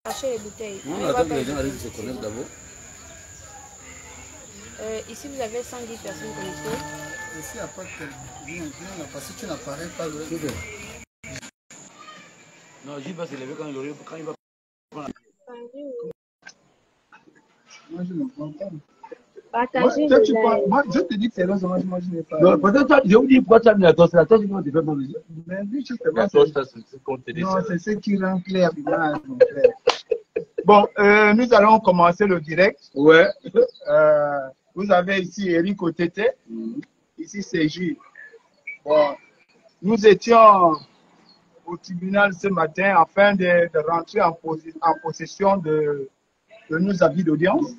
Achetez les bouteilles. On attend que les gens arrivent se connecter d'abord. Ici, vous avez 110 personnes connectées. Ici, il n'y a pas de parce que tu n'apparais pas. Non, J va se lever quand il va prendre. Moi, je ne prends pas. Partagez Moi, le live. moi, je te dis que c'est là, moi, je n'ai pas. Non, peut-être toi, je vous dis pourquoi tu as mis la torche. La torche, comment tu fais mal. Mais lui, justement, La torche, c'est qu'on te dit. non, c'est ce qui rend clair l'image, mon frère. Bon, nous allons commencer le direct. Ouais. Vous avez ici Eric Otete. Ici, c'est Gilles. Bon, nous étions au tribunal ce matin afin de rentrer en possession de nos avis d'audience.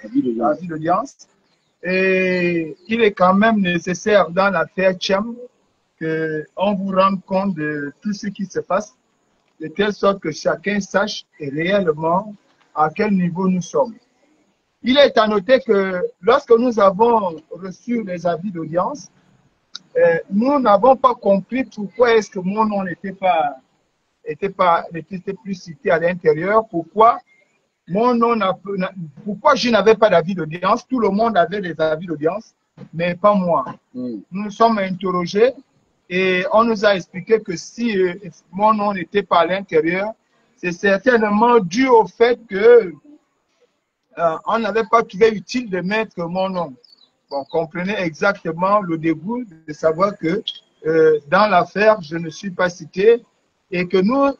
Avis d'audience. Et il est quand même nécessaire dans l'affaire Tcham qu'on vous rende compte de tout ce qui se passe, de telle sorte que chacun sache réellement à quel niveau nous sommes. Il est à noter que lorsque nous avons reçu les avis d'audience, nous n'avons pas compris pourquoi est-ce que mon nom n'était plus cité à l'intérieur, pourquoi je n'avais pas d'avis d'audience. Tout le monde avait des avis d'audience, mais pas moi. Nous nous sommes interrogés et on nous a expliqué que si mon nom n'était pas à l'intérieur, c'est certainement dû au fait que on n'avait pas trouvé utile de mettre mon nom. Bon, comprenez exactement le dégoût de savoir que dans l'affaire, je ne suis pas cité et que nous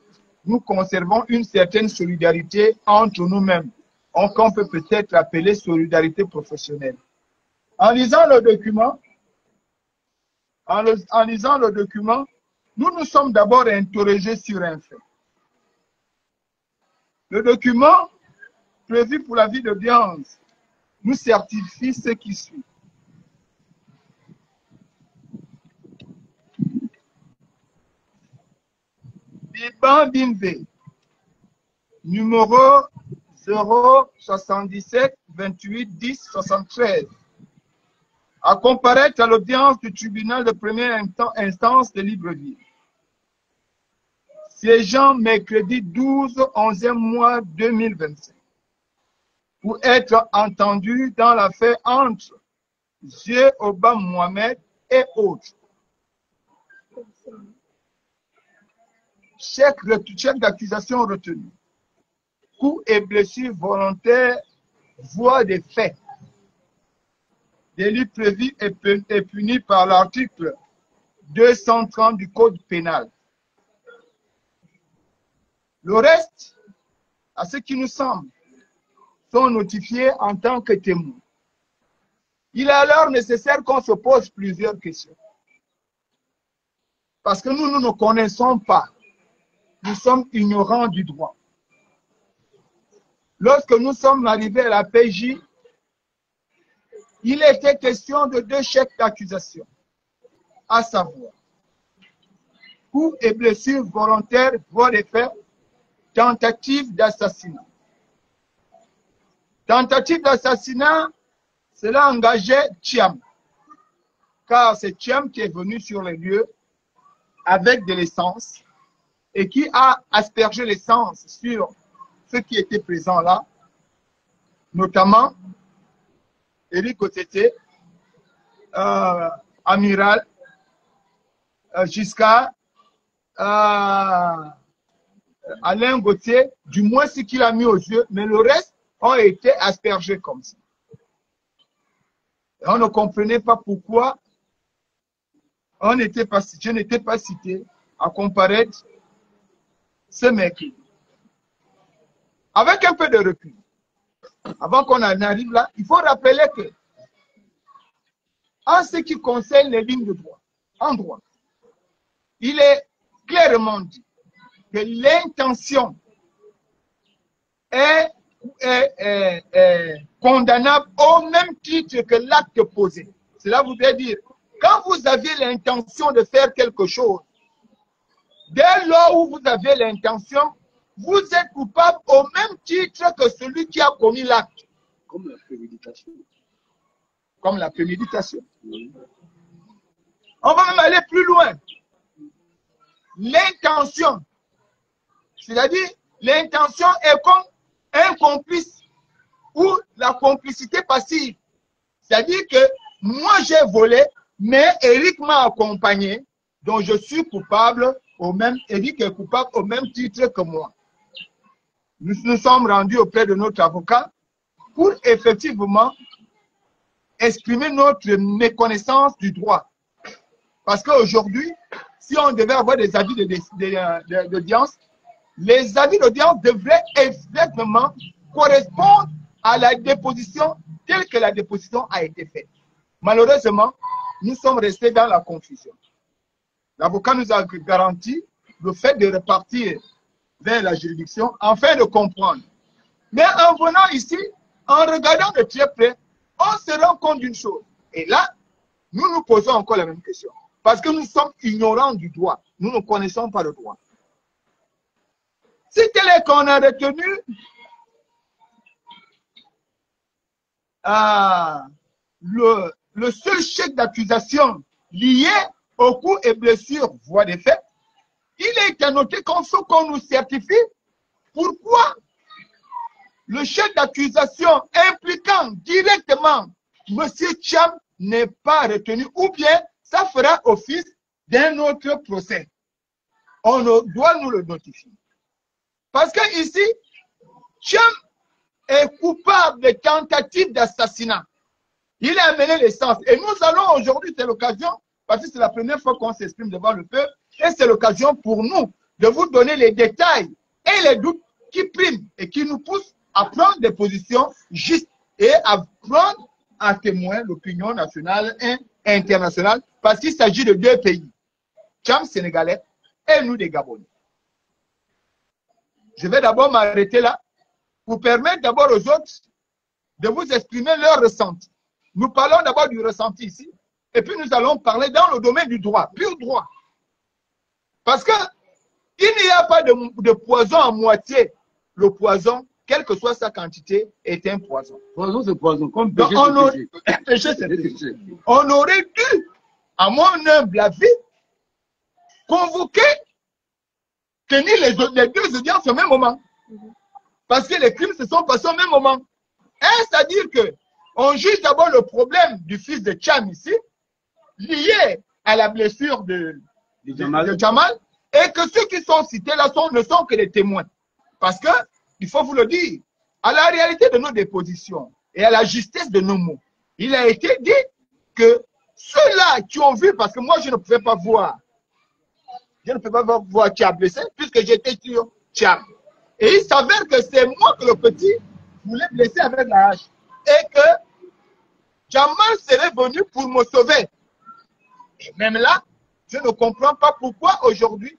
conservons une certaine solidarité entre nous-mêmes, qu'on peut peut-être appeler solidarité professionnelle. En lisant le document, nous nous sommes d'abord interrogés sur un fait. Le document prévu pour l'avis d'audience nous certifie ce qui suit. Biban Binve, numéro 077 28 10 73, à comparaître à l'audience du tribunal de première instance de Libreville. Siégeant mercredi 12/11 mois 2025, pour être entendu dans l'affaire entre J. Oba Mohamed et autres. Chèque d'accusation retenu. Coups et blessures volontaires, voie des faits. Délit prévu et puni par l'article 230 du Code pénal. Le reste, à ce qui nous semble, sont notifiés en tant que témoins. Il est alors nécessaire qu'on se pose plusieurs questions. Parce que nous ne connaissons pas. Nous sommes ignorants du droit. Lorsque nous sommes arrivés à la PJ, il était question de 2 chèques d'accusation, à savoir coups et blessures volontaires, voie des faits, tentative d'assassinat. Tentative d'assassinat, cela engageait Tcham, car c'est Tcham qui est venu sur les lieux avec de l'essence et qui a aspergé l'essence sur ceux qui étaient présents là, notamment Eric Otete, Amiral, Giscard, Alain Gauthier, du moins ce qu'il a mis aux yeux, mais le reste ont été aspergés comme ça. Et on ne comprenait pas pourquoi je n'étais pas cité à comparaître ce mercredi. Avec un peu de recul, avant qu'on en arrive là, il faut rappeler que, en ce qui concerne les lignes de droit, en droit, il est clairement dit que l'intention est condamnable au même titre que l'acte posé. Cela voudrait dire, quand vous avez l'intention de faire quelque chose, dès lors où vous avez l'intention, vous êtes coupable au même titre que celui qui a commis l'acte. Comme la préméditation. Comme la préméditation. Oui. On va même aller plus loin. L'intention, c'est-à-dire l'intention est comme un complice ou la complicité passive. C'est-à-dire que moi j'ai volé, mais Eric m'a accompagné, donc je suis coupable au même, Eric est coupable au même titre que moi. Nous nous sommes rendus auprès de notre avocat pour effectivement exprimer notre méconnaissance du droit. Parce qu'aujourd'hui, si on devait avoir des avis d'audience, les avis d'audience devraient exactement correspondre à la déposition telle que la déposition a été faite. Malheureusement, nous sommes restés dans la confusion. L'avocat nous a garanti le fait de repartir vers la juridiction afin de comprendre. Mais en venant ici, en regardant de très près, on se rend compte d'une chose. Et là, nous nous posons encore la même question. Parce que nous sommes ignorants du droit. Nous ne connaissons pas le droit. Si tel est qu'on a retenu le seul chèque d'accusation lié aux coups et blessures, voie des faits, il est annoté comme ce qu'on nous certifie. Pourquoi le chèque d'accusation impliquant directement M. Thiam n'est pas retenu, ou bien ça fera office d'un autre procès? On doit nous le notifier. Parce que ici, Thiam est coupable de tentative d'assassinat. Il a amené l'essence. Et nous allons aujourd'hui, c'est l'occasion, parce que c'est la première fois qu'on s'exprime devant le peuple, et c'est l'occasion pour nous de vous donner les détails et les doutes qui priment et qui nous poussent à prendre des positions justes et à prendre à témoin l'opinion nationale et internationale, parce qu'il s'agit de deux pays, Thiam sénégalais et nous des Gabonais. Je vais d'abord m'arrêter là pour permettre d'abord aux autres de vous exprimer leur ressenti. Nous parlons d'abord du ressenti ici, et puis nous allons parler dans le domaine du droit, pur droit. Parce que il n'y a pas de poison à moitié. Le poison, quelle que soit sa quantité, est un poison. Poison, c'est poison. Comme donc, on aurait dû, à mon humble avis, convoquer, tenir les deux audiences au même moment. Parce que les crimes se sont passés au même moment. C'est-à-dire qu'on juge d'abord le problème du fils de Thiam ici, lié à la blessure de Jamal, et que ceux qui sont cités là ne sont que des témoins. Parce que, il faut vous le dire, à la réalité de nos dépositions et à la justesse de nos mots, il a été dit que ceux-là qui ont vu, parce que moi je ne pouvais pas voir, qui a blessé, puisque j'étais sur Thiam. Et il s'avère que c'est moi que le petit voulait blesser avec la hache. Et que Jamal serait venu pour me sauver. Et même là, je ne comprends pas pourquoi aujourd'hui,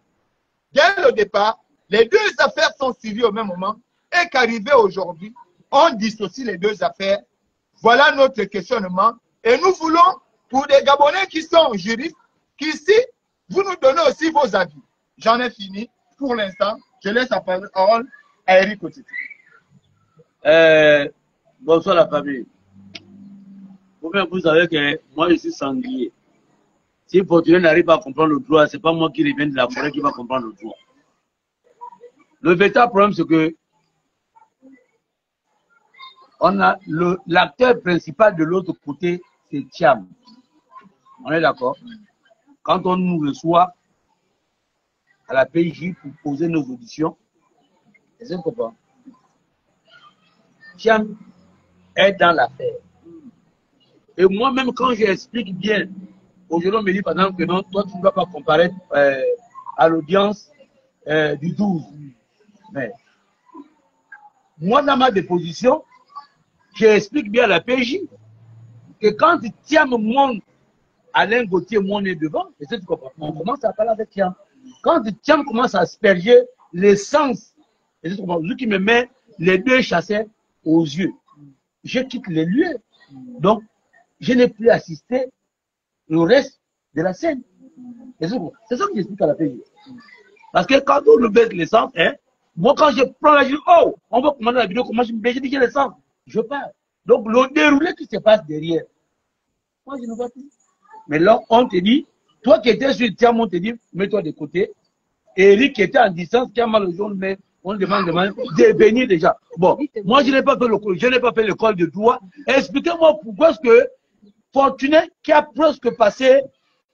dès le départ, les deux affaires sont suivies au même moment et qu'arrivé aujourd'hui, on dissocie les deux affaires. Voilà notre questionnement. Et nous voulons, pour des Gabonais qui sont juristes, qu'ici, vous nous donnez aussi vos avis. J'en ai fini pour l'instant. Je laisse la parole à Eric Otiti. Bonsoir la famille. Vous savez que moi je suis sanglier. Si Fortuné n'arrive pas à comprendre le droit, ce n'est pas moi qui reviens de la forêt qui va comprendre le droit. Le véritable problème, c'est que on a l'acteur principal de l'autre côté, c'est Thiam. On est d'accord? Quand on nous reçoit à la PJ pour poser nos auditions, c'est un copain. Thiam est dans l'affaire. Et moi-même, quand j'explique bien, aujourd'hui, on me dit par exemple que non, toi, tu ne vas pas comparaître à l'audience du 12. Mais moi, dans ma déposition, j'explique bien à la PJ que quand Thiam monte, Alain Gauthier monte devant, et c'est comprends, on commence à parler avec Thiam. Quand Thiam commence à asperger l'essence, et c'est lui qui me met les deux chasseurs aux yeux, je quitte les lieux. Donc, je n'ai plus assisté au reste de la scène. C'est ça que j'explique à la PJ. Parce que quand on nous baisse l'essence, moi quand je prends la vidéo, oh, on va commander la vidéo, comment je me baisse, je dis que l'essence, je pars. Donc le déroulé qui se passe derrière, moi je ne vois plus. Mais là, on te dit, toi qui étais sur le Thiam, on te dit, mets-toi de côté. Et Eric qui était en distance, qui a mal aux jambes, mais on demande de venir déjà. Bon, moi je n'ai pas fait l'école de droit. Expliquez-moi pourquoi est-ce que Fortuné, qui a presque passé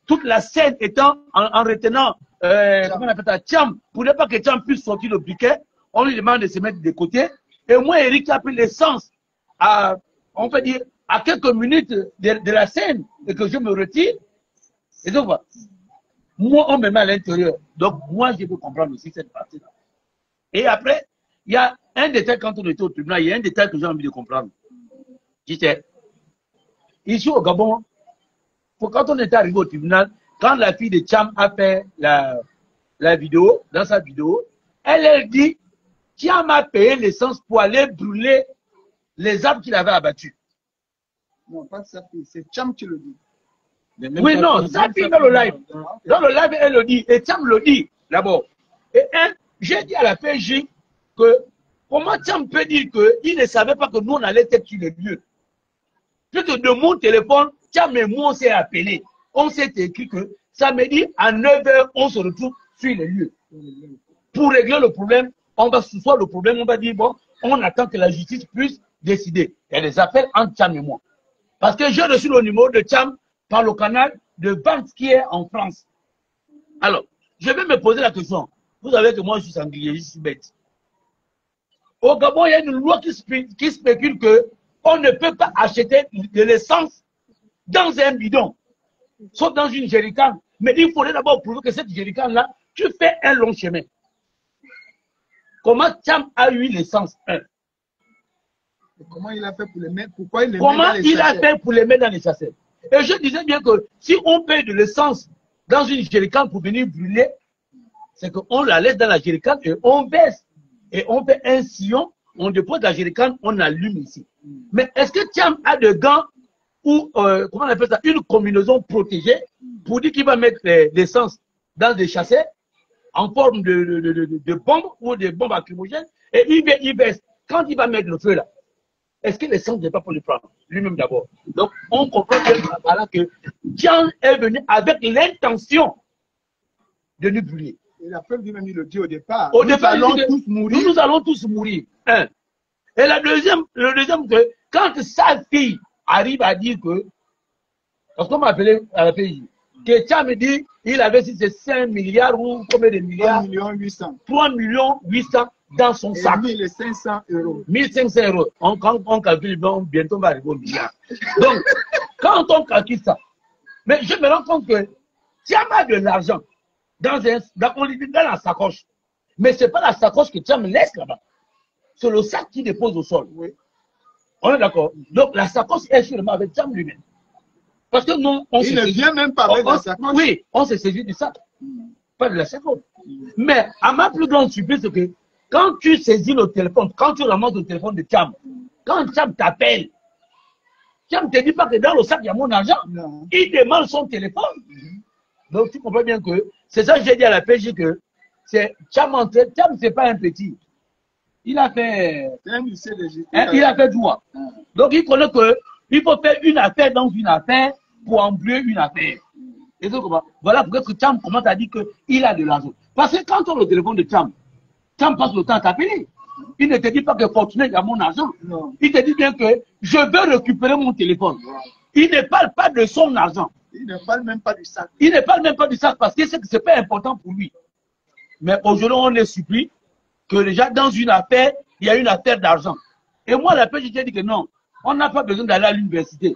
toute la scène étant en retenant, comment on appelle ça, Thiam, pour ne pas que Thiam puisse sortir le briquet, on lui demande de se mettre de côté. Et moi, Eric a pris l'essence à, on peut dire, à quelques minutes de la scène et que je me retire. Et donc, voilà. Moi, on me met à l'intérieur. Donc, moi, je peux comprendre aussi cette partie-là. Et après, il y a un détail quand on était au tribunal, il y a un détail que j'ai envie de comprendre. J'étais ici au Gabon, quand on était arrivé au tribunal, quand la fille de Thiam a fait la vidéo, dans sa vidéo, elle dit Thiam a payé l'essence pour aller brûler les arbres qu'il avait abattus. Non, pas sa fille, c'est Thiam qui le dit. Oui, non, sa fille dans le live. Dans le live, elle le dit. Et Thiam le dit, d'abord. Et j'ai dit à la PJ que comment Thiam peut dire qu'il ne savait pas que nous, on allait être sur le lieu. Puisque de mon téléphone, Thiam et moi, on s'est appelé. On s'est écrit que ça me dit à 9 h, on se retrouve sur le lieu. Pour régler le problème, on va sous-soir le problème, on va dire, bon, on attend que la justice puisse décider. Il y a des appels entre Thiam et moi. Parce que j'ai reçu le numéro de Thiam par le canal de Vance qui est en France. Alors, je vais me poser la question. Vous savez que moi, je suis sanglier, je suis bête. Au Gabon, il y a une loi qui spécule qu'on ne peut pas acheter de l'essence dans un bidon, sauf dans une jerrycan. Mais il faudrait d'abord prouver que cette jerrycan-là, tu fais un long chemin. Comment Thiam a eu l'essence? Comment il a fait pour les mettre? Pourquoi il les met Comment dans les il a sachets? fait pour les mettre dans les sachets? Et je disais bien que si on paye de l'essence dans une jerrycan pour venir brûler, c'est qu'on la laisse dans la jerrycan et on baisse. Et on fait un sillon, on dépose la jerrycan, on allume ici. Mais est-ce que Thiam a des gants ou, comment on appelle ça, une combinaison protégée pour dire qu'il va mettre l'essence dans des sachets en forme de bombes ou de bombes lacrymogènes et il baisse. Quand il va mettre le feu là, est-ce que l'essence n'est pas pour le prendre lui-même d'abord? Donc, on comprend bien voilà, que Thiam est venu avec l'intention de nous brûler. Et la preuve lui-même, il le dit au départ. Au départ, nous allons tous mourir. Nous allons tous mourir. Un. Et le deuxième, que quand sa fille arrive à dire que, parce qu'on m'a appelé à la pays, que Thiam me dit, il avait si c'est 5 milliards ou combien de milliards? 3 millions 800 dans son sac. 1500 euros. 1500 euros. Quand on calcule, bientôt on va arriver au milliard. Donc, quand on calcule ça, mais je me rends compte que Thiam a de l'argent dans la sacoche. Mais ce n'est pas la sacoche que Thiam laisse là-bas. C'est le sac qui dépose au sol. Oui. On est d'accord? Donc, la sacoche est sûrement avec Thiam lui-même. Parce que nous, on il ne vient même pas avec la sacoche. Oui, on s'est saisi du sac. Pas de la sacoche. Mais à ma plus grande surprise, c'est que quand tu saisis le téléphone, quand tu ramasses le téléphone de Thiam, quand Thiam t'appelle, Thiam ne te dit pas que dans le sac, il y a mon argent. Non. Il demande son téléphone. Donc, tu comprends bien que c'est ça que j'ai dit à la PJ que Thiam, c'est pas un petit. Il a fait. Il a fait droit. Donc, il connaît qu'il faut faire une affaire dans une affaire pour embrouiller une affaire. Et donc, voilà pourquoi Thiam commence à dire qu'il a de l'argent. Parce que quand on a le téléphone de Thiam passe le temps à t'appeler. Il ne te dit pas que Fortuné, il y a mon argent. Non. Il te dit bien que je veux récupérer mon téléphone. Ouais. Il ne parle pas de son argent. Il ne parle même pas du sac. Il ne parle même pas du sac parce que ce n'est pas important pour lui. Mais aujourd'hui, on est surpris que déjà dans une affaire, il y a une affaire d'argent. Et moi, la PJ, j'ai dit que non, on n'a pas besoin d'aller à l'université.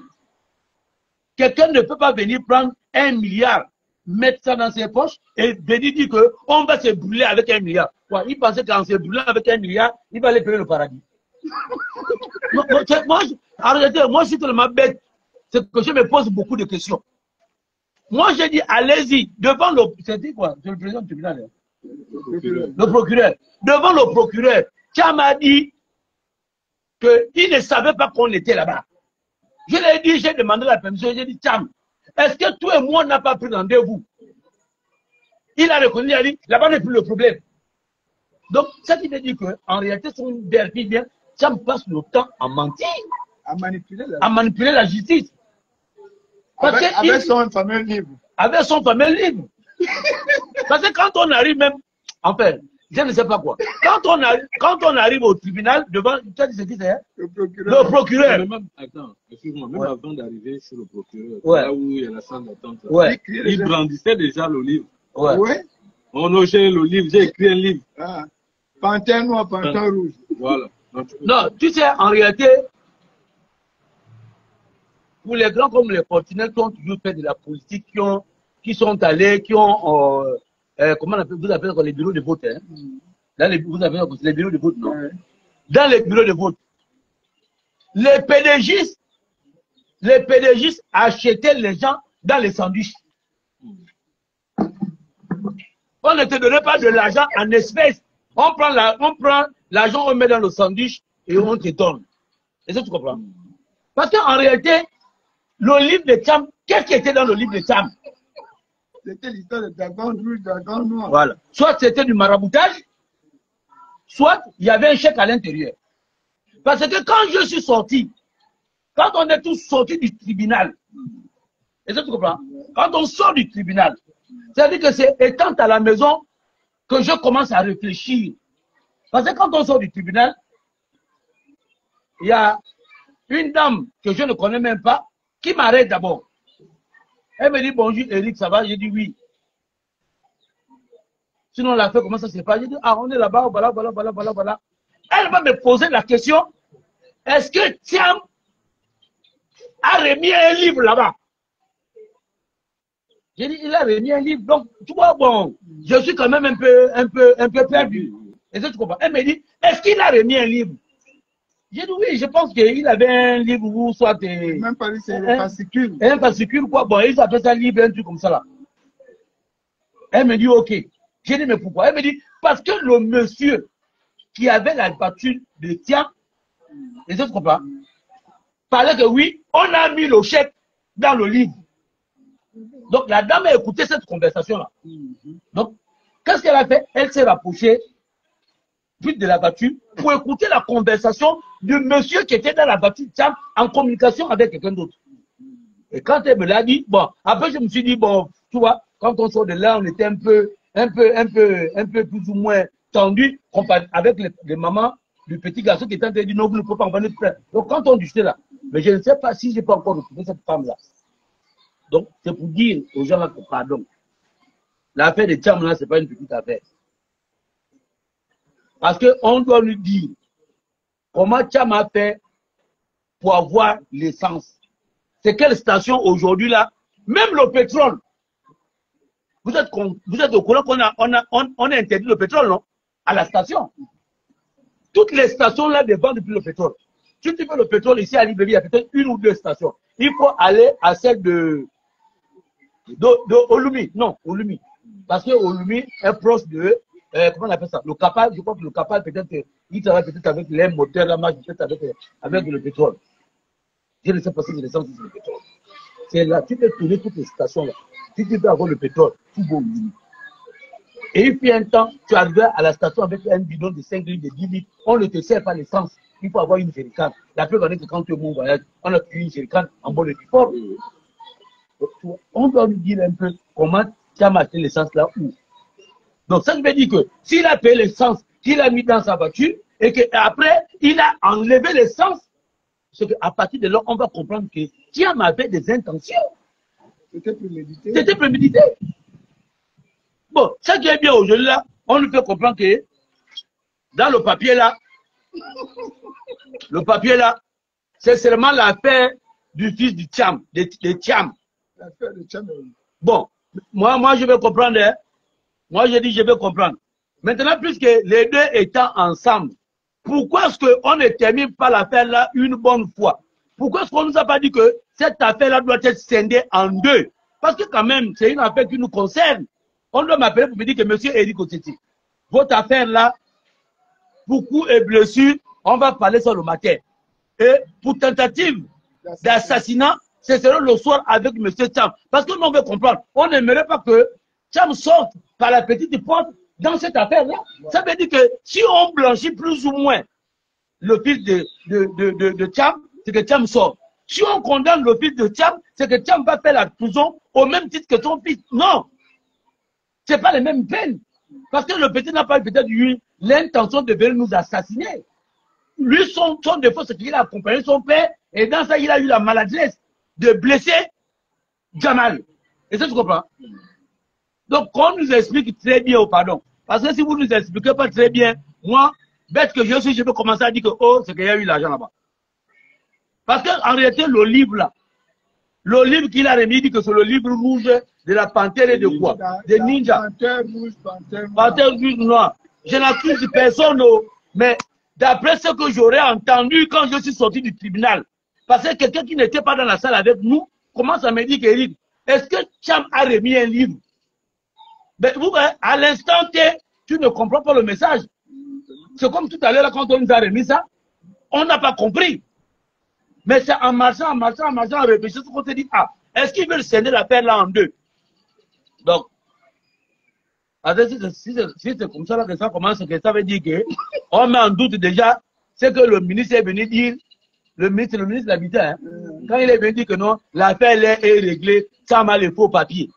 Quelqu'un ne peut pas venir prendre 1 milliard, mettre ça dans ses poches et venir dire qu'on va se brûler avec 1 milliard. Ouais, il pensait qu'en se brûlant avec 1 milliard, il va aller payer le paradis. moi, je suis tellement bête, c'est que je me pose beaucoup de questions. Moi, j'ai dit, allez-y, devant le... C'était quoi? C'est le président du tribunal. Le procureur. Devant le procureur, Thiam a dit qu'il ne savait pas qu'on était là-bas. Je lui ai dit, j'ai demandé la permission, j'ai dit, Thiam, est-ce que toi et moi, on n'a pas pris rendez-vous? Il a reconnu, il a dit, là-bas n'est plus le problème. Donc, ça qui veut dire qu'en réalité, son dernier bien, Thiam passe le temps à mentir, à manipuler la justice. Parce avec son fameux livre. Avec son fameux livre. Parce que quand on arrive même, enfin, Je ne sais pas quoi. Quand on arrive au tribunal, devant, tu as dit ce qui c'est? Le procureur. Le procureur. Même, attends, excuse-moi, même Ouais. avant d'arriver chez le procureur, Ouais. là où il y a la salle d'attente, Ouais. il brandissait déjà le livre. Ouais. Ouais. On a j'ai le livre, j'ai écrit un livre. Ah. Pantin noir, pantin rouge. Voilà. Donc, Non, tu sais, en réalité, pour les grands comme les Portugais qui ont toujours fait de la politique, qui sont allés, qui ont, comment vous appelez les bureaux de vote, hein? Dans les, vous avez les bureaux de vote, non? Ouais. Dans les bureaux de vote, les PDGistes achetaient les gens dans les sandwichs. On ne te donnait pas de l'argent en espèces. On prend l'argent, on met dans le sandwich et on te donne. Est-ce que tu comprends? Parce qu'en réalité, le livre de Tcham, qu'est-ce qui était dans le livre de Tcham? C'était l'histoire de dragon rouge, dragon noir. Voilà. Soit c'était du maraboutage, soit il y avait un chèque à l'intérieur. Parce que quand je suis sorti, quand on est tous sortis du tribunal, est-ce que tu comprends? Quand on sort du tribunal, c'est-à-dire que c'est étant à la maison que je commence à réfléchir. Parce que quand on sort du tribunal, il y a une dame que je ne connais même pas qui m'arrête d'abord. Elle me dit bonjour Eric, ça va? J'ai dit oui. Sinon la fait comment ça se passe? J'ai dit ah on est là-bas, voilà. Elle va me poser la question, est-ce que Thiam a remis un livre là-bas? J'ai dit il a remis un livre, donc tu vois bon, je suis quand même un peu perdu. Est-ce que tu comprends? Elle me dit est-ce qu'il a remis un livre? J'ai dit oui, je pense qu'il avait un livre ou soit Même pas dit c'est un fascicule. un fascicule quoi, bon, ils appellent ça livre, un truc comme ça là. Elle me dit ok. J'ai dit mais pourquoi? Elle me dit parce que le monsieur qui avait la voiture de Thiam, est-ce que tu comprends? Parlait que oui, on a mis le chèque dans le livre. Donc la dame a écouté cette conversation là. Donc, qu'est-ce qu'elle a fait? Elle s'est rapprochée de la voiture pour écouter la conversation du monsieur qui était dans la voiture Thiam en communication avec quelqu'un d'autre. Et quand elle me l'a dit, bon, après je me suis dit, bon, tu vois, quand on sort de là, on était un peu plus ou moins tendu avec les mamans du petit garçon qui était en train de dire non, vous ne pouvez pas en venir près. Donc quand on discutait là, mais je ne sais pas si je peux encore retrouver cette femme-là. Donc c'est pour dire aux gens là que pardon. L'affaire de Thiam là, ce n'est pas une petite affaire. Parce qu'on doit lui dire comment Thiam a fait pour avoir l'essence. C'est quelle station aujourd'hui là? Même le pétrole. Vous êtes au courant qu'on a interdit le pétrole, non? À la station. Toutes les stations là vendent depuis le pétrole. Si tu veux le pétrole ici à Libéry, il y a peut-être une ou deux stations. Il faut aller à celle de Olumi. Non, Olumi. Parce que Olumi est proche de, comment on appelle ça? Le Capal, je crois que le Capal peut-être, il travaille peut-être avec les moteurs, la marche peut-être avec le pétrole. Je ne sais pas si c'est l'essence ou c'est le pétrole. C'est là, tu peux tourner toutes les stations là. Si tu veux avoir le pétrole, tout va au Olumi. Et il fait un temps, tu arrives à la station avec un bidon de 5 litres, de 10 litres, on ne te sert pas l'essence. Il faut avoir une jerrycan. La preuve est que quand tu es bon voyage, on a pris une jerrycan en bonne et fort. On doit lui dire un peu comment tu as acheté l'essence là où. Donc ça veut dire que s'il a payé l'essence qu'il a mis dans sa voiture et qu'après il a enlevé l'essence, c'est qu'à partir de là, on va comprendre que Thiam avait des intentions. C'était prémédité. C'était prémédité. Bon, ça qui est bien aujourd'hui là, on nous fait comprendre que dans le papier là, c'est seulement l'affaire du fils du Thiam, de Thiam. L'affaire de Thiam. Bon, moi je vais comprendre. Hein. Moi je dis je vais comprendre. Maintenant, puisque les deux étant ensemble, pourquoi est-ce qu'on ne termine pas l'affaire là une bonne fois? Pourquoi est-ce qu'on ne nous a pas dit que cette affaire là doit être scindée en deux? Parce que quand même, c'est une affaire qui nous concerne. On doit m'appeler pour me dire que monsieur Eric Otseti, votre affaire là, pour coups et blessures, on va parler ça le matin. Et pour tentative d'assassinat, ce sera le soir avec monsieur Thiam. Parce que nous on veut comprendre. On n'aimerait pas que Thiam sorte par la petite porte dans cette affaire-là. Ça veut dire que si on blanchit plus ou moins le fils de Thiam, c'est que Thiam sort. Si on condamne le fils de Thiam, c'est que Thiam va faire la prison au même titre que son fils. Non! Ce n'est pas les mêmes peines. Parce que le petit n'a pas peut-être eu l'intention de venir nous assassiner. Lui, son défaut, c'est qu'il a accompagné son père et dans ça, il a eu la maladresse de blesser Jamal. Et ça, tu comprends? Donc, qu'on nous explique très bien, oh, pardon. Parce que si vous ne nous expliquez pas très bien, moi, bête que je suis, je peux commencer à dire que, oh, c'est qu'il y a eu l'argent là-bas. Parce qu'en réalité, le livre là, le livre qu'il a remis, dit que c'est le livre rouge de la panthère et de quoi? Des ninjas. Panthère rouge, panthère noire. Panthère rouge noire. Je n'accuse personne, mais d'après ce que j'aurais entendu quand je suis sorti du tribunal, parce que quelqu'un qui n'était pas dans la salle avec nous commence à me dire qu'Éric, est-ce que Cham a remis un livre? Ben, vous, à l'instant T, tu ne comprends pas le message. C'est comme tout à l'heure quand on nous a remis ça, on n'a pas compris. Mais c'est en marchant, en réfléchissant qu'on s'est dit, ah, est-ce qu'ils veulent scinder l'affaire là en deux? Donc, si c'est comme ça là que ça commence, que ça veut dire qu'on met en doute déjà ce que le ministre est venu dire, le ministre de l'Habitat, hein, quand il est venu dire que non, l'affaire est réglée, ça m'a les faux papiers.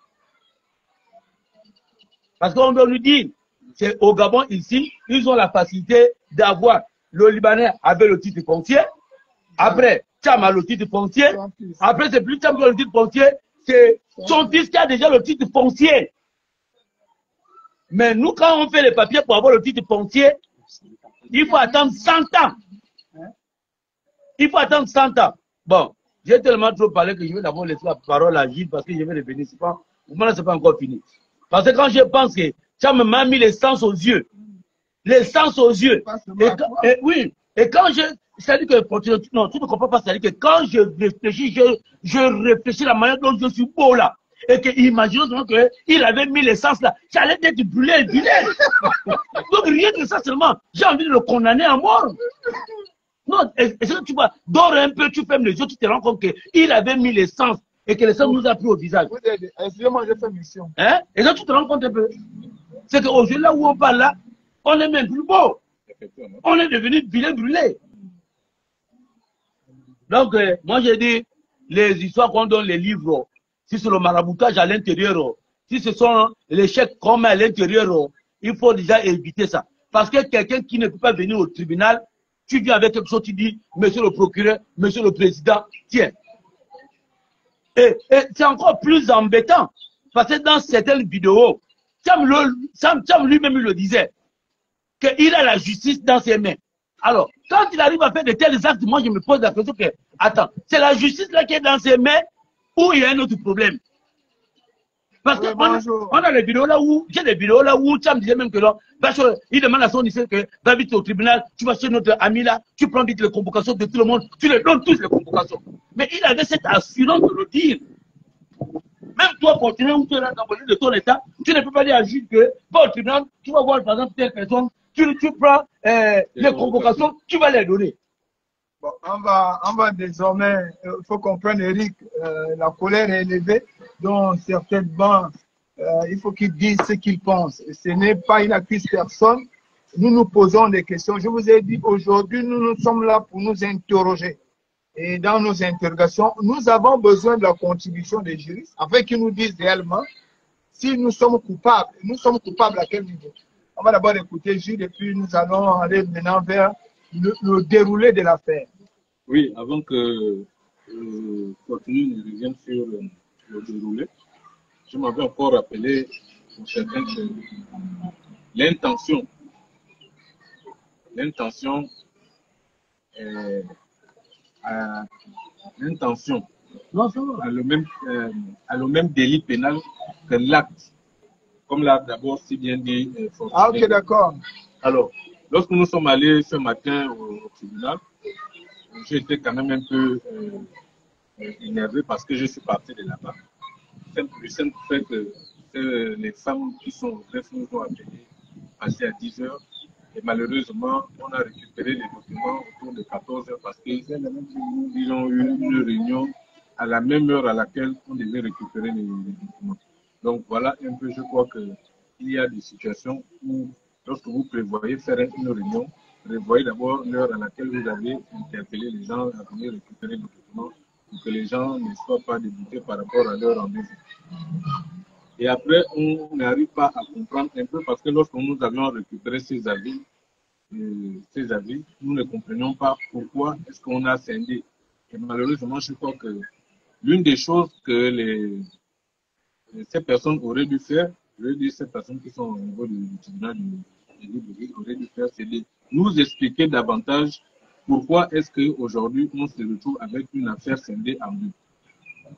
Parce qu'on doit lui dire, c'est au Gabon ici, ils ont la facilité d'avoir, le Libanais avait le titre foncier, après, Cham a le titre foncier, après c'est plus Cham qui a le titre foncier, c'est son fils qui a déjà le titre foncier. Mais nous, quand on fait les papiers pour avoir le titre foncier, il faut attendre 100 ans. Il faut attendre 100 ans. Bon, j'ai tellement trop parlé que je vais d'abord laisser la parole à Gilles parce que je vais revenir. Pour moi, ce n'est pas encore fini. Parce que quand je pense que Cham m'a mis l'essence aux yeux, l'essence aux yeux, oui, et quand je... C'est-à-dire que, non, tu ne comprends pas, c'est-à-dire que quand je réfléchis, je réfléchis la manière dont je suis beau là. Et que, imaginons qu'il avait mis l'essence là, j'allais être brûlé. Donc rien que ça seulement, j'ai envie de le condamner à mort. Non, et ça, tu vois, dors un peu, tu fermes les yeux, tu te rends compte qu'il avait mis l'essence et que l'essence nous a pris au visage. Excusez-moi, j'ai fait mission. Hein? Et là, tu te rends compte un peu. C'est qu'aujourd'hui, là où on parle là, on est même plus beau. On est devenu vilain brûlé. Donc, moi j'ai dit, les histoires qu'on donne les livres, si c'est le maraboutage à l'intérieur, si ce sont les chèques qu'on met à l'intérieur, il faut déjà éviter ça. Parce que quelqu'un qui ne peut pas venir au tribunal, tu viens avec quelque chose, tu dis, monsieur le procureur, monsieur le président, tiens. Et c'est encore plus embêtant, parce que dans certaines vidéos, Cham lui-même le disait, qu'il a la justice dans ses mains. Alors, quand il arrive à faire de tels actes, moi je me pose la question que, attends, c'est la justice là qui est dans ses mains ou il y a un autre problème? Parce qu'on a des vidéos là où, j'ai des vidéos là où Cham disait même que là, il demande à son lycée que va vite au tribunal, tu vas chez notre ami là, tu prends vite les convocations de tout le monde, tu les donnes tous les convocations. Mais il avait cette assurance de le dire. Même toi, continuer où tu es là dans de ton état, tu ne peux pas dire à Jules que, va au tribunal, tu vas voir par exemple telle personne, tu prends les convocations, tu vas les donner. Bon, on va désormais, il faut comprendre, Éric, la colère est élevée, donc certaines banques, il faut qu'ils disent ce qu'ils pensent. Et ce n'est pas, il n'accuse personne. Nous nous posons des questions. Je vous ai dit, aujourd'hui, nous sommes là pour nous interroger. Et dans nos interrogations, nous avons besoin de la contribution des juristes, afin qu'ils nous disent réellement si nous sommes coupables. Nous sommes coupables à quel niveau? On va d'abord écouter Jules et puis nous allons aller maintenant vers le déroulé de l'affaire. Oui, avant que continue ne revienne sur le déroulé, je m'avais encore rappelé pour certains que l'intention a le même délit pénal que l'acte, comme l'a d'abord si bien dit. Ah ok, d'accord. Alors, lorsque nous sommes allés ce matin au tribunal, j'ai été quand même un peu énervé parce que je suis parti de là-bas. Le simple fait que les femmes qui sont au greffe nous ont appelés, passé à 10 h. Et malheureusement, on a récupéré les documents autour de 14 h parce qu'ils ont eu une réunion à la même heure à laquelle on devait récupérer les documents. Donc voilà un peu, je crois qu'il y a des situations où, lorsque vous prévoyez faire une réunion, prévoyez d'abord l'heure à laquelle vous avez interpellé les gens à venir récupérer les documents pour que les gens ne soient pas débutés par rapport à leur rendez-vous. Et après, on n'arrive pas à comprendre un peu parce que lorsque nous avions récupéré ces avis, nous ne comprenions pas pourquoi est-ce qu'on a scindé. Et malheureusement, je crois que l'une des choses que ces personnes auraient dû faire, je veux dire ces personnes qui sont au niveau du tribunal de Libreville auraient dû faire, c'est de nous expliquer davantage pourquoi est-ce qu'aujourd'hui on se retrouve avec une affaire scindée en deux.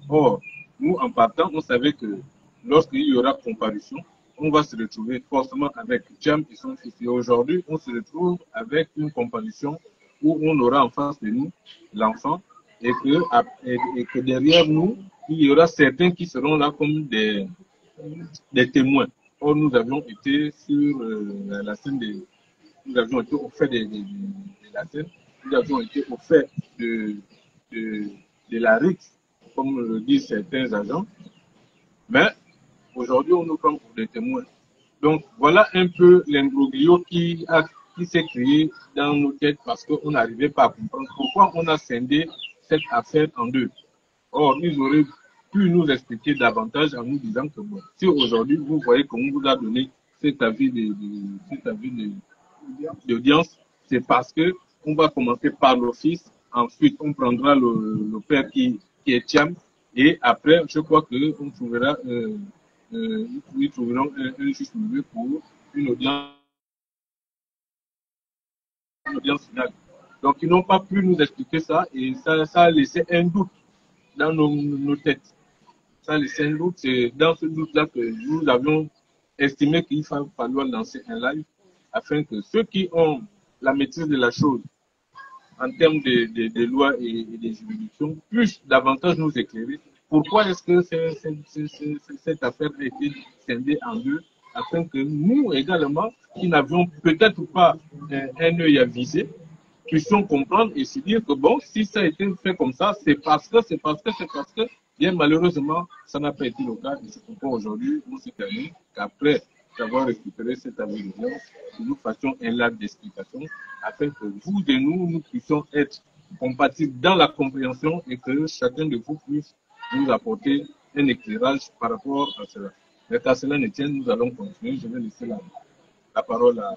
Or, nous, en partant, on savait que lorsqu'il y aura comparution, on va se retrouver forcément avec Jam et son fils. Et aujourd'hui, on se retrouve avec une comparution où on aura en face de nous l'enfant et que derrière nous, il y aura certains qui seront là comme des témoins. Or, nous avions été sur la scène nous avions été au fait de la scène, nous avions été au fait de la rixe, comme le disent certains agents. Mais aujourd'hui, on nous prend pour des témoins. Donc, voilà un peu l'imbroglio qui s'est créé dans nos têtes parce qu'on n'arrivait pas à comprendre pourquoi on a scindé cette affaire en deux. Or, ils auraient pu nous expliquer davantage en nous disant que bon, si aujourd'hui vous voyez qu'on vous a donné cet avis d'audience, c'est parce que on va commencer par l'office, ensuite on prendra le père qui est Thiam, et après, je crois qu'on trouvera, ils trouveront un juste milieu pour une audience finale. Donc, ils n'ont pas pu nous expliquer ça et ça a laissé un doute dans nos têtes. Ça a laissé un doute. C'est dans ce doute-là que nous avions estimé qu'il falloir lancer un live afin que ceux qui ont la maîtrise de la chose en termes de lois et des juridictions puissent davantage nous éclairer. Pourquoi est-ce que cette affaire a été scindée en deux afin que nous également, qui n'avions peut-être pas un œil à viser, puissions comprendre et se dire que bon, si ça a été fait comme ça, c'est parce que, bien malheureusement, ça n'a pas été le cas. Et c'est pourquoi aujourd'hui, on s'est permis qu'après d'avoir récupéré cette avis d'audience, nous fassions un live d'explication afin que vous et nous puissions être compatibles dans la compréhension et que chacun de vous puisse nous apporter un éclairage par rapport à cela. Mais qu'à cela ne tienne, nous allons continuer. Je vais laisser la parole à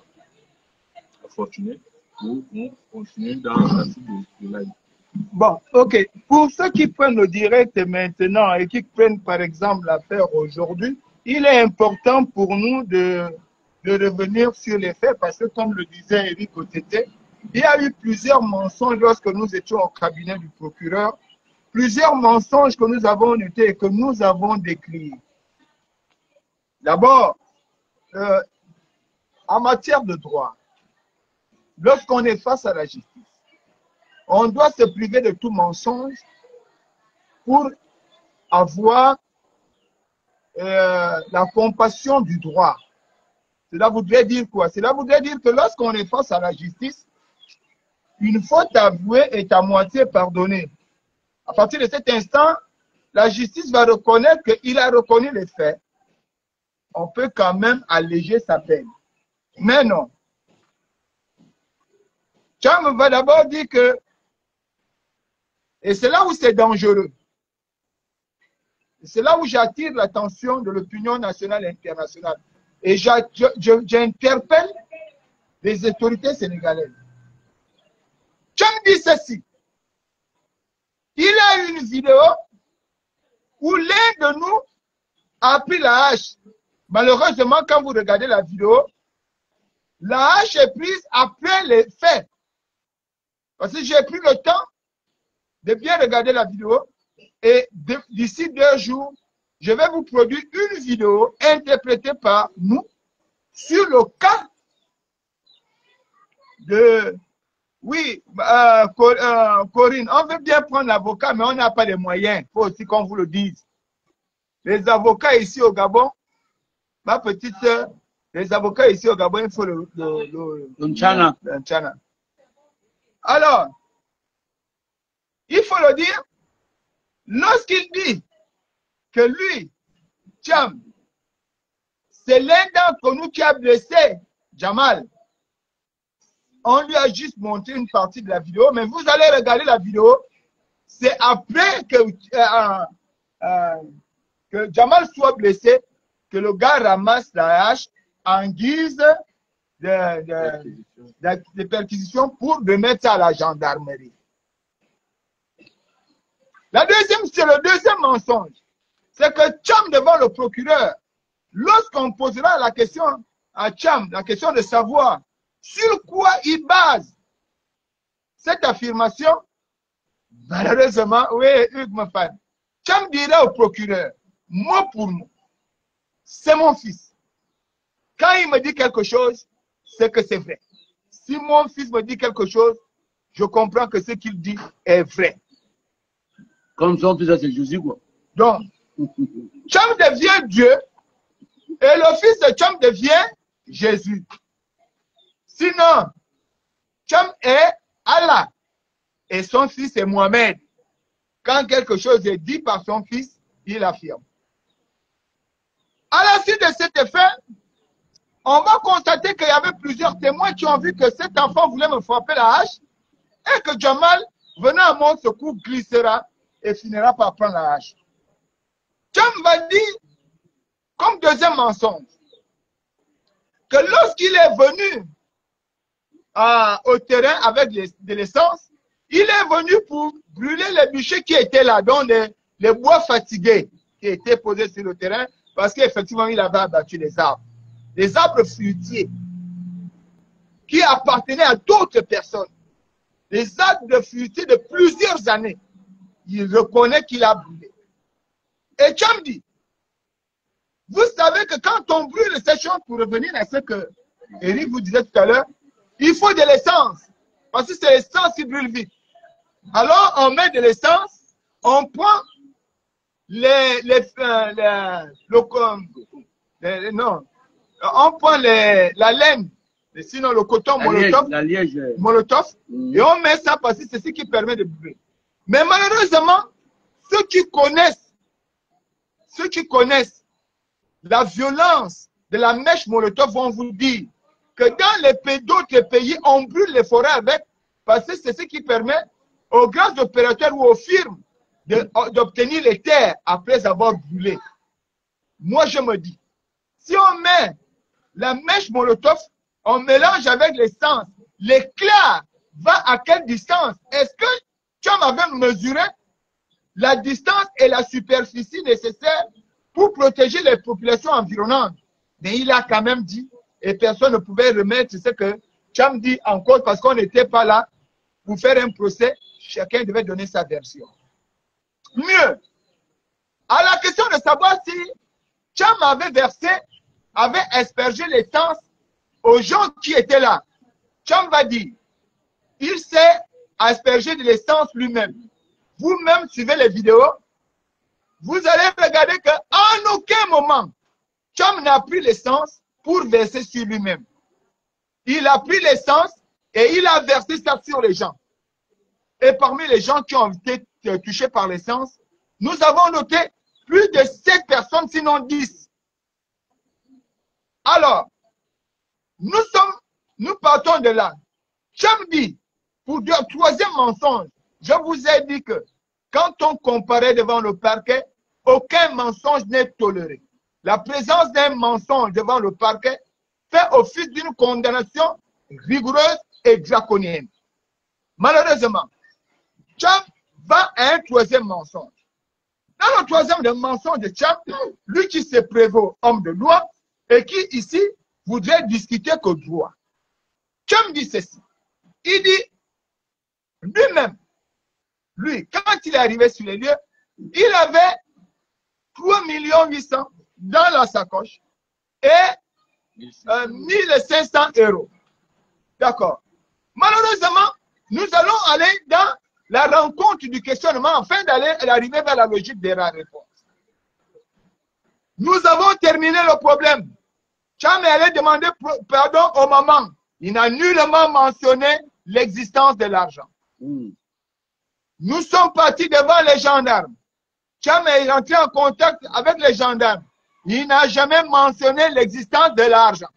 Fortuné pour continuer dans la suite de live. Bon, ok. Pour ceux qui prennent le direct maintenant et qui prennent par exemple l'affaire aujourd'hui, il est important pour nous de revenir sur les faits parce que comme le disait Eric Oteté, il y a eu plusieurs mensonges lorsque nous étions au cabinet du procureur, plusieurs mensonges que nous avons notés et que nous avons décriés. D'abord, en matière de droit, lorsqu'on est face à la justice, on doit se priver de tout mensonge pour avoir la compassion du droit. Cela voudrait dire quoi? Cela voudrait dire que lorsqu'on est face à la justice, une faute avouée est à moitié pardonnée. À partir de cet instant, la justice va reconnaître qu'il a reconnu les faits. On peut quand même alléger sa peine. Mais non. Cham va d'abord dire que, et c'est là où c'est dangereux, c'est là où j'attire l'attention de l'opinion nationale et internationale. Et j'interpelle les autorités sénégalaises. Cham dit ceci. Il y a une vidéo où l'un de nous a pris la hache. Malheureusement, quand vous regardez la vidéo, la hache est prise après les faits. Parce que j'ai pris le temps de bien regarder la vidéo et d'ici 2 jours, je vais vous produire une vidéo interprétée par nous sur le cas de... Oui, Corinne, on veut bien prendre l'avocat, mais on n'a pas les moyens. Il faut aussi qu'on vous le dise. Les avocats ici au Gabon, ma petite soeur, les avocats ici au Gabon, il faut le Nchana. Alors, il faut le dire, lorsqu'il dit que lui, Thiam, c'est l'un d'entre nous qui a blessé Jamal, on lui a juste montré une partie de la vidéo, mais vous allez regarder la vidéo, c'est après que Jamal soit blessé que le gars ramasse la hache en guise de perquisition pour remettre ça à la gendarmerie. C'est le deuxième mensonge. C'est que Cham devant le procureur, lorsqu'on posera la question à Cham, la question de savoir sur quoi il base cette affirmation, malheureusement, oui, Hugues Mafan, Cham dira au procureur, mot pour mot, c'est mon fils. Quand il me dit quelque chose, c'est que c'est vrai. Si mon fils me dit quelque chose, je comprends que ce qu'il dit est vrai. Comme son fils, c'est Jésus, quoi. Donc, Cham devient Dieu et le fils de Cham devient Jésus. Sinon, Cham est Allah et son fils est Mohamed. Quand quelque chose est dit par son fils, il affirme. À la suite de cet effet, on va constater qu'il y avait plusieurs témoins qui ont vu que cet enfant voulait me frapper la hache et que Jamal, venant à mon secours, glissera et finira par prendre la hache. Cham va dire, comme deuxième mensonge, que lorsqu'il est venu au terrain avec de l'essence, il est venu pour brûler les bûchers qui étaient là, donc les bois fatigués qui étaient posés sur le terrain, parce qu'effectivement, il avait abattu les arbres fruitiers qui appartenaient à d'autres personnes, les arbres fruitiers de plusieurs années. Il reconnaît qu'il a brûlé. Et Cham dit, vous savez que quand on brûle ces choses, pour revenir à ce que Eric vous disait tout à l'heure, il faut de l'essence. Parce que c'est l'essence qui brûle vite. Alors, on met de l'essence, on prend on prend la laine, sinon le coton molotov, et on met ça parce que c'est ce qui permet de brûler. Mais malheureusement, ceux qui connaissent la violence de la mèche molotov vont vous dire que dans d'autres pays, on brûle les forêts avec, parce que c'est ce qui permet aux grands opérateurs ou aux firmes d'obtenir les terres après avoir brûlé. Moi, je me dis, si on met la mèche molotov, on mélange avec l'essence, l'éclat va à quelle distance? Est-ce que Cham avait mesuré la distance et la superficie nécessaires pour protéger les populations environnantes? Mais il a quand même dit, et personne ne pouvait remettre ce que Cham dit en cause parce qu'on n'était pas là pour faire un procès. Chacun devait donner sa version. Mieux, à la question de savoir si Cham avait aspergé l'essence aux gens qui étaient là. Cham va dire, il s'est aspergé de l'essence lui-même. Vous-même suivez les vidéos, vous allez regarder qu'en aucun moment, Cham n'a pris l'essence pour verser sur lui-même. Il a pris l'essence et il a versé ça sur les gens. Et parmi les gens qui ont été touchés par l'essence, nous avons noté plus de 7 personnes, sinon 10. Alors, nous partons de là. Cham dit, pour le troisième mensonge, je vous ai dit que quand on comparait devant le parquet, aucun mensonge n'est toléré. La présence d'un mensonge devant le parquet fait office d'une condamnation rigoureuse et draconienne. Malheureusement, Cham va à un troisième mensonge. Dans le troisième mensonge de Cham, lui qui se prévaut homme de loi et qui ici voudrait discuter que droit. Cham dit ceci. Il dit lui-même, quand il est arrivé sur les lieux, il avait 3 800 000 dans la sacoche et 1500 €. D'accord. Malheureusement, nous allons aller dans la rencontre du questionnement afin d'arriver vers la logique de la réponse. Nous avons terminé le problème. Cham est allé demander pardon au maman. Il n'a nullement mentionné l'existence de l'argent. Nous sommes partis devant les gendarmes. Cham est rentré en contact avec les gendarmes. Il n'a jamais mentionné l'existence de l'argent.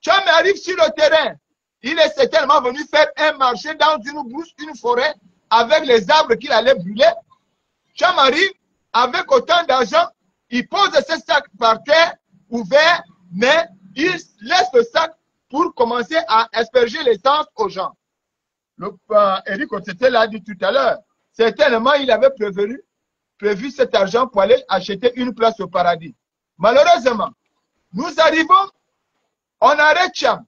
Cham arrive sur le terrain. Il est certainement venu faire un marché dans une brousse, une forêt, avec les arbres qu'il allait brûler. Cham arrive avec autant d'argent. Il pose ses sacs par terre ouvert, mais il laisse le sac pour commencer à asperger l'essence aux gens. Éric Otete l'a dit tout à l'heure. Certainement, il avait prévu cet argent pour aller acheter une place au paradis. Malheureusement, nous arrivons, on arrête Cham.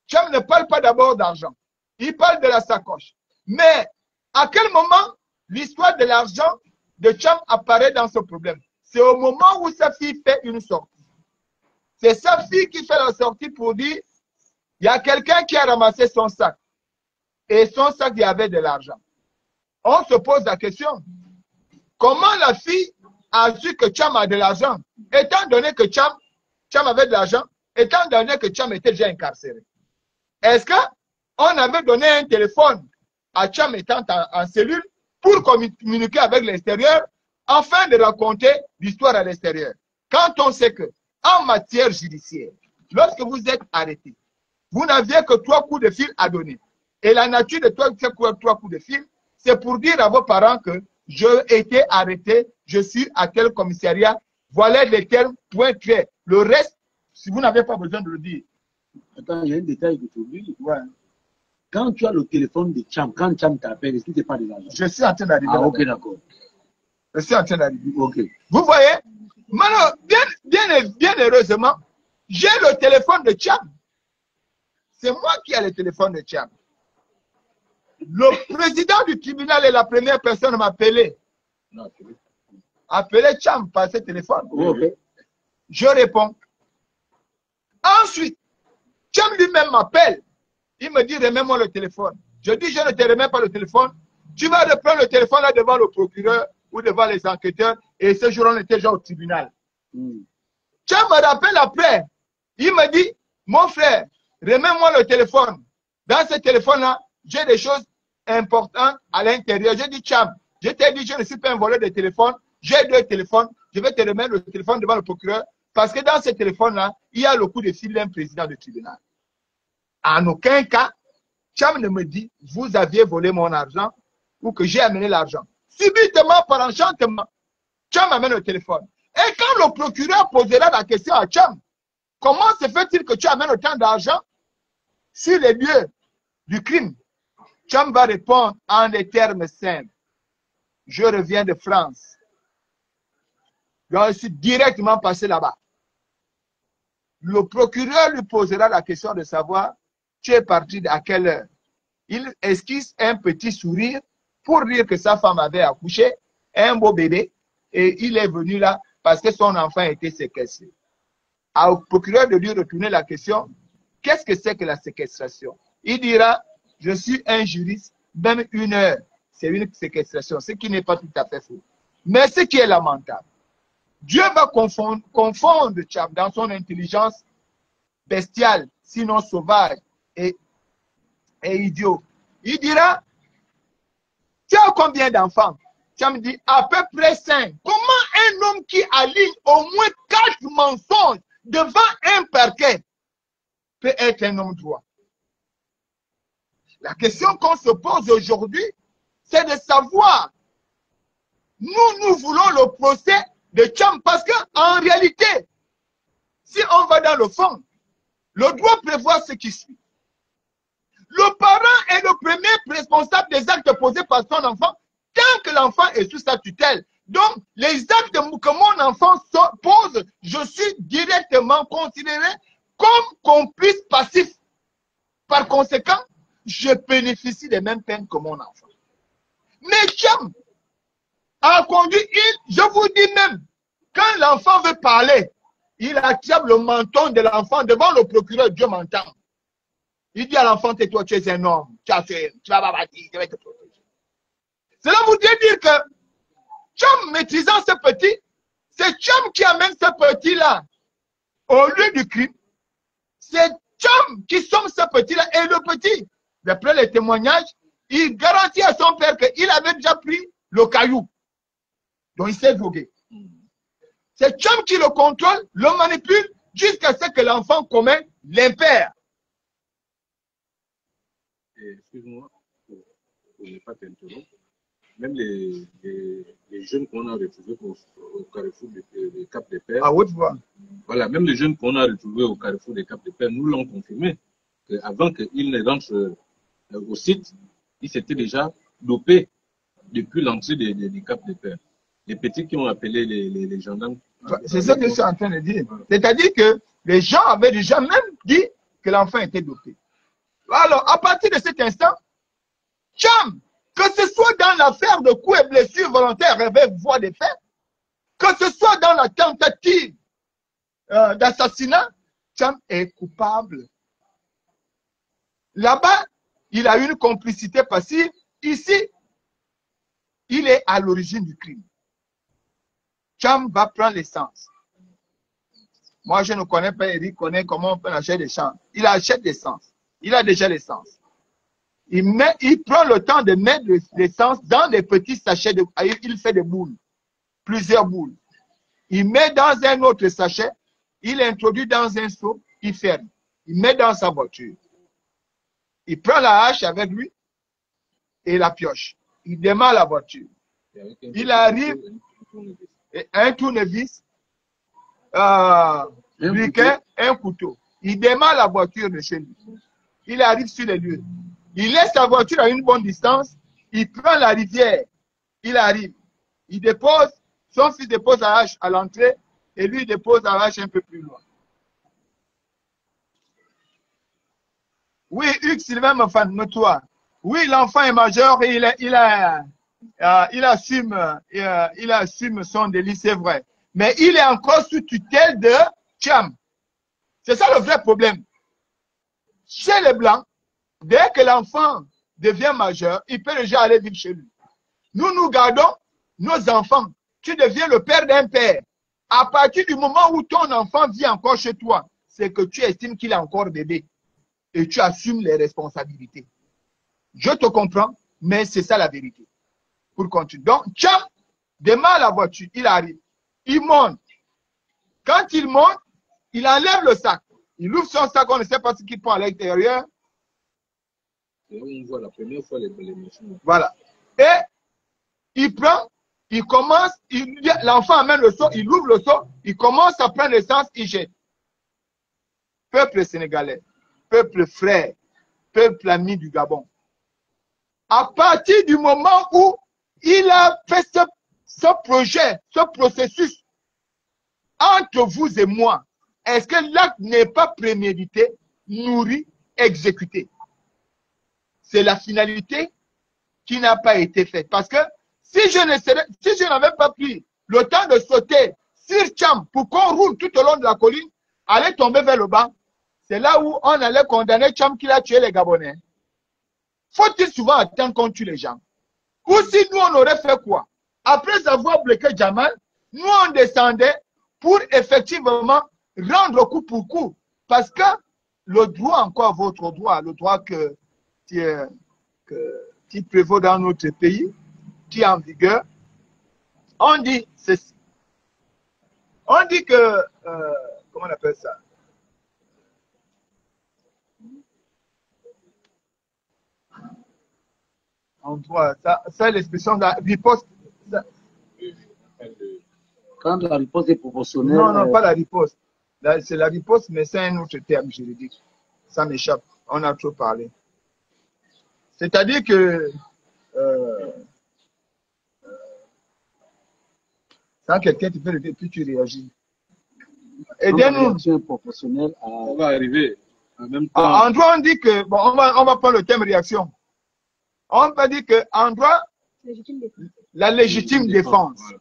Cham ne parle pas d'abord d'argent. Il parle de la sacoche. Mais à quel moment l'histoire de l'argent de Cham apparaît dans ce problème? C'est au moment où sa fille fait une sortie. C'est sa fille qui fait la sortie pour dire, il y a quelqu'un qui a ramassé son sac. Et son sac, il y avait de l'argent. On se pose la question, comment la fille a su que Cham a de l'argent, étant donné que Cham avait de l'argent, étant donné que Cham était déjà incarcéré? Est-ce qu'on avait donné un téléphone à Cham étant en cellule pour communiquer avec l'extérieur afin de raconter l'histoire à l'extérieur? Quand on sait que, en matière judiciaire, lorsque vous êtes arrêté, vous n'aviez que 3 coups de fil à donner. Et la nature de 3 coups de fil, c'est pour dire à vos parents que j'ai été arrêté, je suis à tel commissariat. Voilà les termes, point clair. Le reste, si vous n'avez pas besoin de le dire. Attends, j'ai un détail que tu oublies. Ouais. Quand tu as le téléphone de Cham, quand Cham t'appelle, est-ce que c'est pas de l'argent? Je suis en train d'arriver. Ah, ok, d'accord. Je suis en train d'arriver. Ok. Vous voyez, maintenant, bien heureusement, j'ai le téléphone de Cham. C'est moi qui ai le téléphone de Cham. Le président du tribunal est la première personne à m'appeler. Appeler Cham par ce téléphone. Okay. Je réponds. Ensuite, Cham lui-même m'appelle. Il me dit, remets-moi le téléphone. Je dis, je ne te remets pas le téléphone. Tu vas reprendre le téléphone là devant le procureur ou devant les enquêteurs. Et ce jour, on était déjà au tribunal. Cham me rappelle après. Il me dit, mon frère, remets-moi le téléphone. Dans ce téléphone-là, j'ai des choses importantes à l'intérieur. J'ai dit, Cham, je t'ai dit, je ne suis pas un voleur de téléphone. J'ai 2 téléphones. Je vais te remettre le téléphone devant le procureur. Parce que dans ce téléphone-là, il y a le coup de fil d'un président du tribunal. En aucun cas, Cham ne me dit, vous aviez volé mon argent ou que j'ai amené l'argent. Subitement, par enchantement, Cham amène le téléphone. Et quand le procureur posera la question à Cham, comment se fait-il que tu amènes autant d'argent sur les lieux du crime? Cham va répondre en des termes simples. Je reviens de France. Je suis directement passé là-bas. Le procureur lui posera la question de savoir tu es parti à quelle heure. Il esquisse un petit sourire pour dire que sa femme avait accouché, un beau bébé, et il est venu là parce que son enfant était séquestré. Au procureur de lui retourner la question, qu'est-ce que c'est que la séquestration? Il dira, je suis un juriste, même 1 heure, c'est une séquestration, ce qui n'est pas tout à fait faux. Mais ce qui est lamentable, Dieu va confondre Cham dans son intelligence bestiale, sinon sauvage et idiot. Il dira, tu as combien d'enfants? Cham dit, à peu près 5. Comment un homme qui aligne au moins 4 mensonges devant un parquet peut être un homme droit? La question qu'on se pose aujourd'hui, c'est de savoir, nous voulons le procès de Cham parce qu'en réalité, si on va dans le fond, le droit prévoit ce qui suit. Le parent est le premier responsable des actes posés par son enfant tant que l'enfant est sous sa tutelle. Donc, les actes que mon enfant pose, je suis directement considéré comme complice passif. Par conséquent, je bénéficie des mêmes peines que mon enfant. Mais Cham a conduit, je vous dis même, quand l'enfant veut parler, il attrape le menton de l'enfant devant le procureur, Dieu m'entend. Il dit à l'enfant, tais-toi, tu es un homme, tu vas pas bâtir, je vais te protéger. Cela voudrait dire que Cham maîtrisant ce petit, c'est Cham qui amène ce petit-là au lieu du crime. C'est Cham qui somme ce petit-là et le petit, d'après les témoignages, il garantit à son père qu'il avait déjà pris le caillou. Donc il s'est drogué. C'est Cham qui le contrôle, le manipule, jusqu'à ce que l'enfant commet l'impair. Excuse-moi, pour ne pas t'interrompre. même les jeunes qu'on a retrouvés au carrefour des Cap des Pères. À haute voix. Voilà, même les jeunes qu'on a retrouvés au carrefour des Cap des Pères, nous l'ont confirmé. Avant qu'ils ne rentrent au site, ils s'étaient déjà dopés depuis l'entrée des Cap des Pères. Les petits qui ont appelé les gendarmes. C'est ce que je suis en train de dire. C'est-à-dire que les gens avaient déjà même dit que l'enfant était dopé. Alors, à partir de cet instant, Cham, que ce soit dans l'affaire de coups et blessures volontaires avec voie de fait, que ce soit dans la tentative d'assassinat, Cham est coupable. Là-bas, il a une complicité passive. Ici, il est à l'origine du crime. Cham va prendre l'essence. Moi, je ne connais pas, Eric connaît comment on peut acheter l'essence. Il achète l'essence. Il a déjà l'essence. Il prend le temps de mettre l'essence dans des petits sachets. Il fait des boules, plusieurs boules. Il met dans un autre sachet, il introduit dans un seau, il ferme. Il met dans sa voiture. Il prend la hache avec lui et la pioche. Il démarre la voiture. Il arrive, un tournevis, briquet, un couteau. Il démarre la voiture de chez lui. Il arrive sur les lieux. Il laisse la voiture à une bonne distance. Il prend la rivière. Il arrive. Il dépose, son fils dépose la hache à l'entrée et lui dépose la hache un peu plus loin. Oui, Hugues Sylvain notoire. Oui, l'enfant est majeur et il assume son délit, c'est vrai. Mais il est encore sous tutelle de Cham. C'est ça le vrai problème. Chez les Blancs, dès que l'enfant devient majeur, il peut déjà aller vivre chez lui. Nous gardons nos enfants. Tu deviens le père d'un père. À partir du moment où ton enfant vit encore chez toi, c'est que tu estimes qu'il est encore bébé. Et tu assumes les responsabilités. Je te comprends, mais c'est ça la vérité. Pour continuer. Donc, Cham démarre la voiture, il arrive. Il monte. Quand il monte, il enlève le sac. Il ouvre son sac, on ne sait pas ce qu'il prend à l'extérieur. On voit la première fois les machines. Voilà. Et il prend, il commence, l'enfant amène le seau, il ouvre le seau, il commence à prendre l'essence, il jette. Peuple sénégalais, peuple frère, peuple ami du Gabon. À partir du moment où il a fait ce projet, ce processus entre vous et moi, est-ce que l'acte n'est pas prémédité, nourri, exécuté? C'est la finalité qui n'a pas été faite. Parce que si je n'avais pas pris le temps de sauter sur Cham pour qu'on roule tout au long de la colline, aller tomber vers le bas, c'est là où on allait condamner Cham qui a tué les Gabonais. Faut-il souvent attendre qu'on tue les gens? Ou si nous, on aurait fait quoi? Après avoir bloqué Jamal, nous, on descendait pour effectivement rendre coup pour coup. Parce que le droit, encore votre droit, le droit qui prévaut dans notre pays, qui est en vigueur, on dit ceci. On dit que, comment on appelle ça? En droit, ça l'expression de la riposte. Quand la riposte est proportionnelle. Non, pas la riposte. C'est la riposte, mais c'est un autre terme juridique. Ça m'échappe. On a trop parlé. C'est-à-dire que quand quelqu'un te fait le puis tu réagis. Aidez-nous. On va arriver en même temps. En droit, on dit que, bon, on va prendre le thème réaction. On va dire que en droit, la légitime défense. Voilà.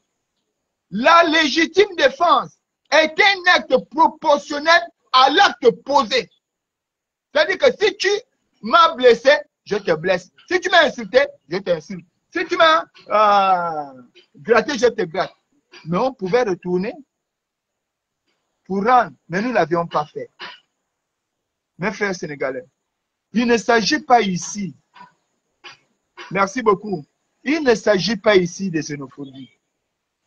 La légitime défense est un acte proportionnel à l'acte posé. C'est-à-dire que si tu m'as blessé, je te blesse. Si tu m'as insulté, je t'insulte. Si tu m'as gratté, je te gratte. Mais on pouvait retourner pour rendre. Mais nous ne l'avions pas fait. Mes frères sénégalais, il ne s'agit pas ici. Merci beaucoup. Il ne s'agit pas ici de xénophobie.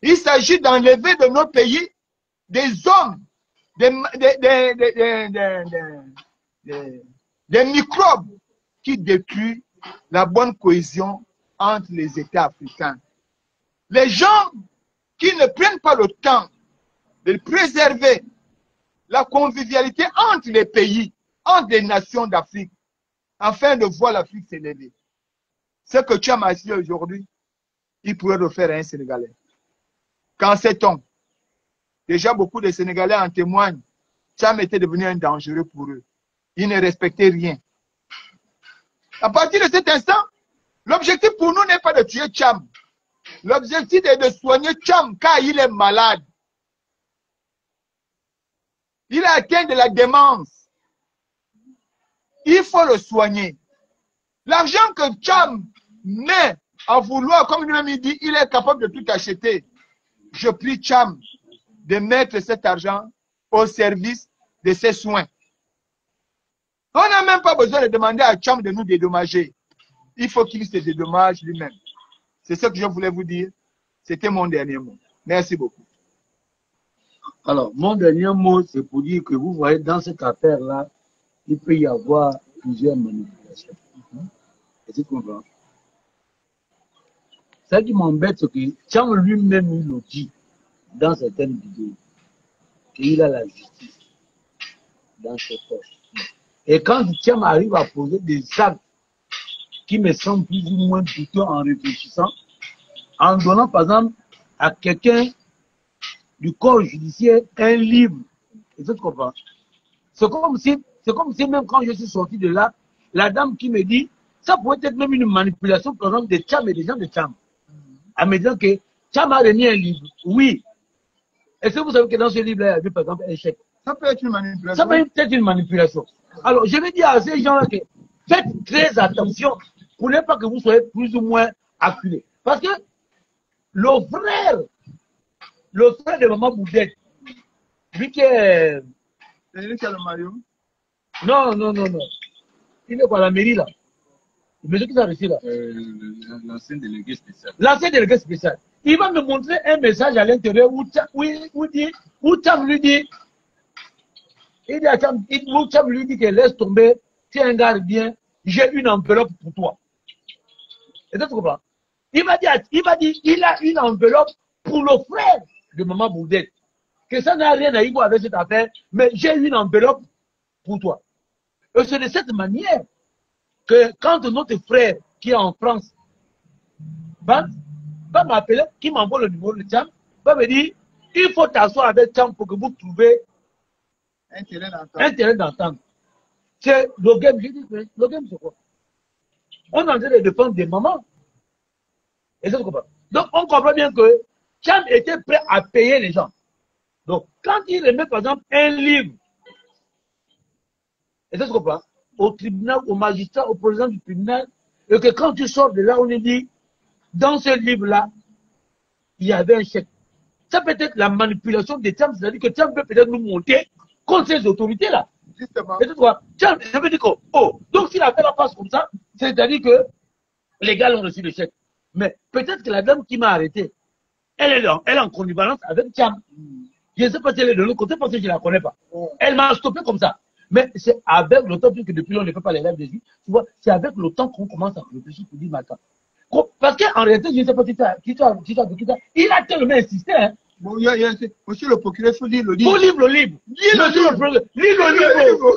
Il s'agit d'enlever de nos pays des hommes, des microbes qui détruisent la bonne cohésion entre les États africains. Les gens qui ne prennent pas le temps de préserver la convivialité entre les pays, entre les nations d'Afrique, afin de voir l'Afrique s'élever. Ce que Tcham a dit aujourd'hui, il pourrait le faire à un Sénégalais. Qu'en sait-on? Déjà, beaucoup de Sénégalais en témoignent. Tcham était devenu un dangereux pour eux. Ils ne respectaient rien. À partir de cet instant, l'objectif pour nous n'est pas de tuer Tcham. L'objectif est de soigner Tcham car il est malade. Il a atteint de la démence. Il faut le soigner. L'argent que Tcham met à vouloir, comme lui-même dit, il est capable de tout acheter. Je prie Tcham de mettre cet argent au service de ses soins. On n'a même pas besoin de demander à Tcham de nous dédommager. Il faut qu'il se dédommage lui-même. C'est ce que je voulais vous dire. C'était mon dernier mot. Merci beaucoup. Alors, mon dernier mot, c'est pour dire que vous voyez, dans cette affaire-là, il peut y avoir plusieurs manipulations. Est-ce que tu comprends? Ce qui m'embête, c'est que Tcham lui-même, il le dit dans certaines vidéos, qu'il a la justice dans ses poches. Et quand Tcham arrive à poser des actes qui me semblent plus ou moins douteux en réfléchissant, en donnant par exemple à quelqu'un du corps judiciaire un livre, est-ce que tu comprends? C'est comme si même quand je suis sorti de là, la dame qui me dit, ça pourrait être même une manipulation par exemple de Tcham et des gens de Tcham. En me disant que Tcham a remis un livre. Oui. Est-ce que vous savez que dans ce livre-là, il y avait par exemple un chèque? Ça peut être une manipulation. Ça peut être une manipulation. Alors, je vais dire à ces gens-là que faites très attention pour ne pas que vous soyez plus ou moins acculés. Parce que le frère de Maman Boudette, lui qui est... C'est lui qui a le Mario? Non. Il est quoi, la mairie là? Le monsieur qui s'est resté là. L'ancien délégué spécial. L'ancien délégué spécial. Il va me montrer un message à l'intérieur où Tcham lui dit, Tcham lui dit que laisse tomber, tiens, garde bien, j'ai une enveloppe pour toi. Et tu comprends? Il m'a dit, il a une enveloppe pour le frère de Maman Boudette. Que ça n'a rien à y voir avec cette affaire, mais j'ai une enveloppe pour toi. Et c'est de cette manière que quand notre frère qui est en France va m'appeler, qui m'envoie le numéro de Tcham, va me dire, il faut t'asseoir avec Tcham pour que vous trouviez un terrain d'entente. C'est le game, je dis, le game c'est quoi? On est en train de défendre des mamans. Et ça, donc on comprend bien que Tcham était prêt à payer les gens. Donc quand il remet par exemple un livre, et ça se comprend, au tribunal, au magistrat, au président du tribunal, et que quand tu sors de là, on est dit, dans ce livre-là, il y avait un chèque. Ça peut être la manipulation des Tcham, c'est-à-dire que Tcham peut peut-être nous monter contre ces autorités-là. Justement. Et tu vois, Tcham, ça veut dire que, oh, donc s'il a fait la passe comme ça, c'est-à-dire que les gars ont reçu le chèque. Mais peut-être que la dame qui m'a arrêté, elle est en connivence avec Tcham. Je ne sais pas si elle est de l'autre côté parce que je ne la connais pas. Elle m'a stoppé comme ça. Mais c'est avec le temps, puisque depuis on ne fait pas les rêves des yeux, tu vois, c'est avec le temps qu'on commence à réfléchir pour dire, mais attends. Parce qu'en réalité, je ne sais pas qui il a tellement insisté. Hein. Bon, monsieur le procureur, il faut lire le livre. Faut lire le livre. Lis le livre.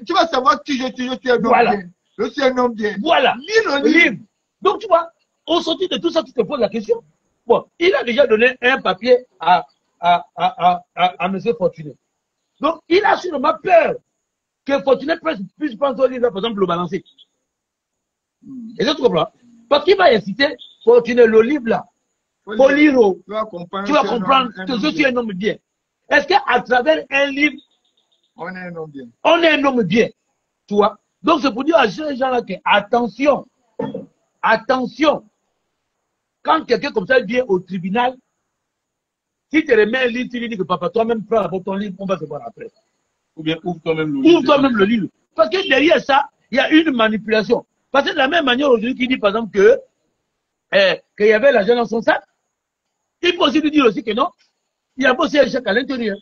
Tu vas savoir qui je suis un homme bien. Je suis un homme bien. Voilà. Lis le livre. Donc, tu vois, au sortir de tout ça, tu te poses la question. Bon, il a déjà donné un papier à M. Fortuné. Donc, il a sûrement peur que Fortuné puisse prendre au livre, par exemple, le balancer. Et ça, tu comprends? Parce qu'il va inciter Fortuné, le livre là, faut lire. Tu vas comprendre que je suis un homme bien. Est-ce qu'à travers un livre, on est un homme bien? On est un homme bien. Tu vois? Donc, c'est pour dire à ces gens-là que, attention, quand quelqu'un comme ça vient au tribunal, si tu remets un livre, tu lui dis que papa, toi-même, prends d'abord ton livre, on va se voir après. Ou bien ouvre toi-même le livre. Ouvre toi-même le livre. Parce que derrière ça, il y a une manipulation. Parce que de la même manière aujourd'hui qui dit par exemple qu'il y avait l'argent dans son sac, il peut aussi lui dire aussi que non, il y a aussi un chèque à l'intérieur.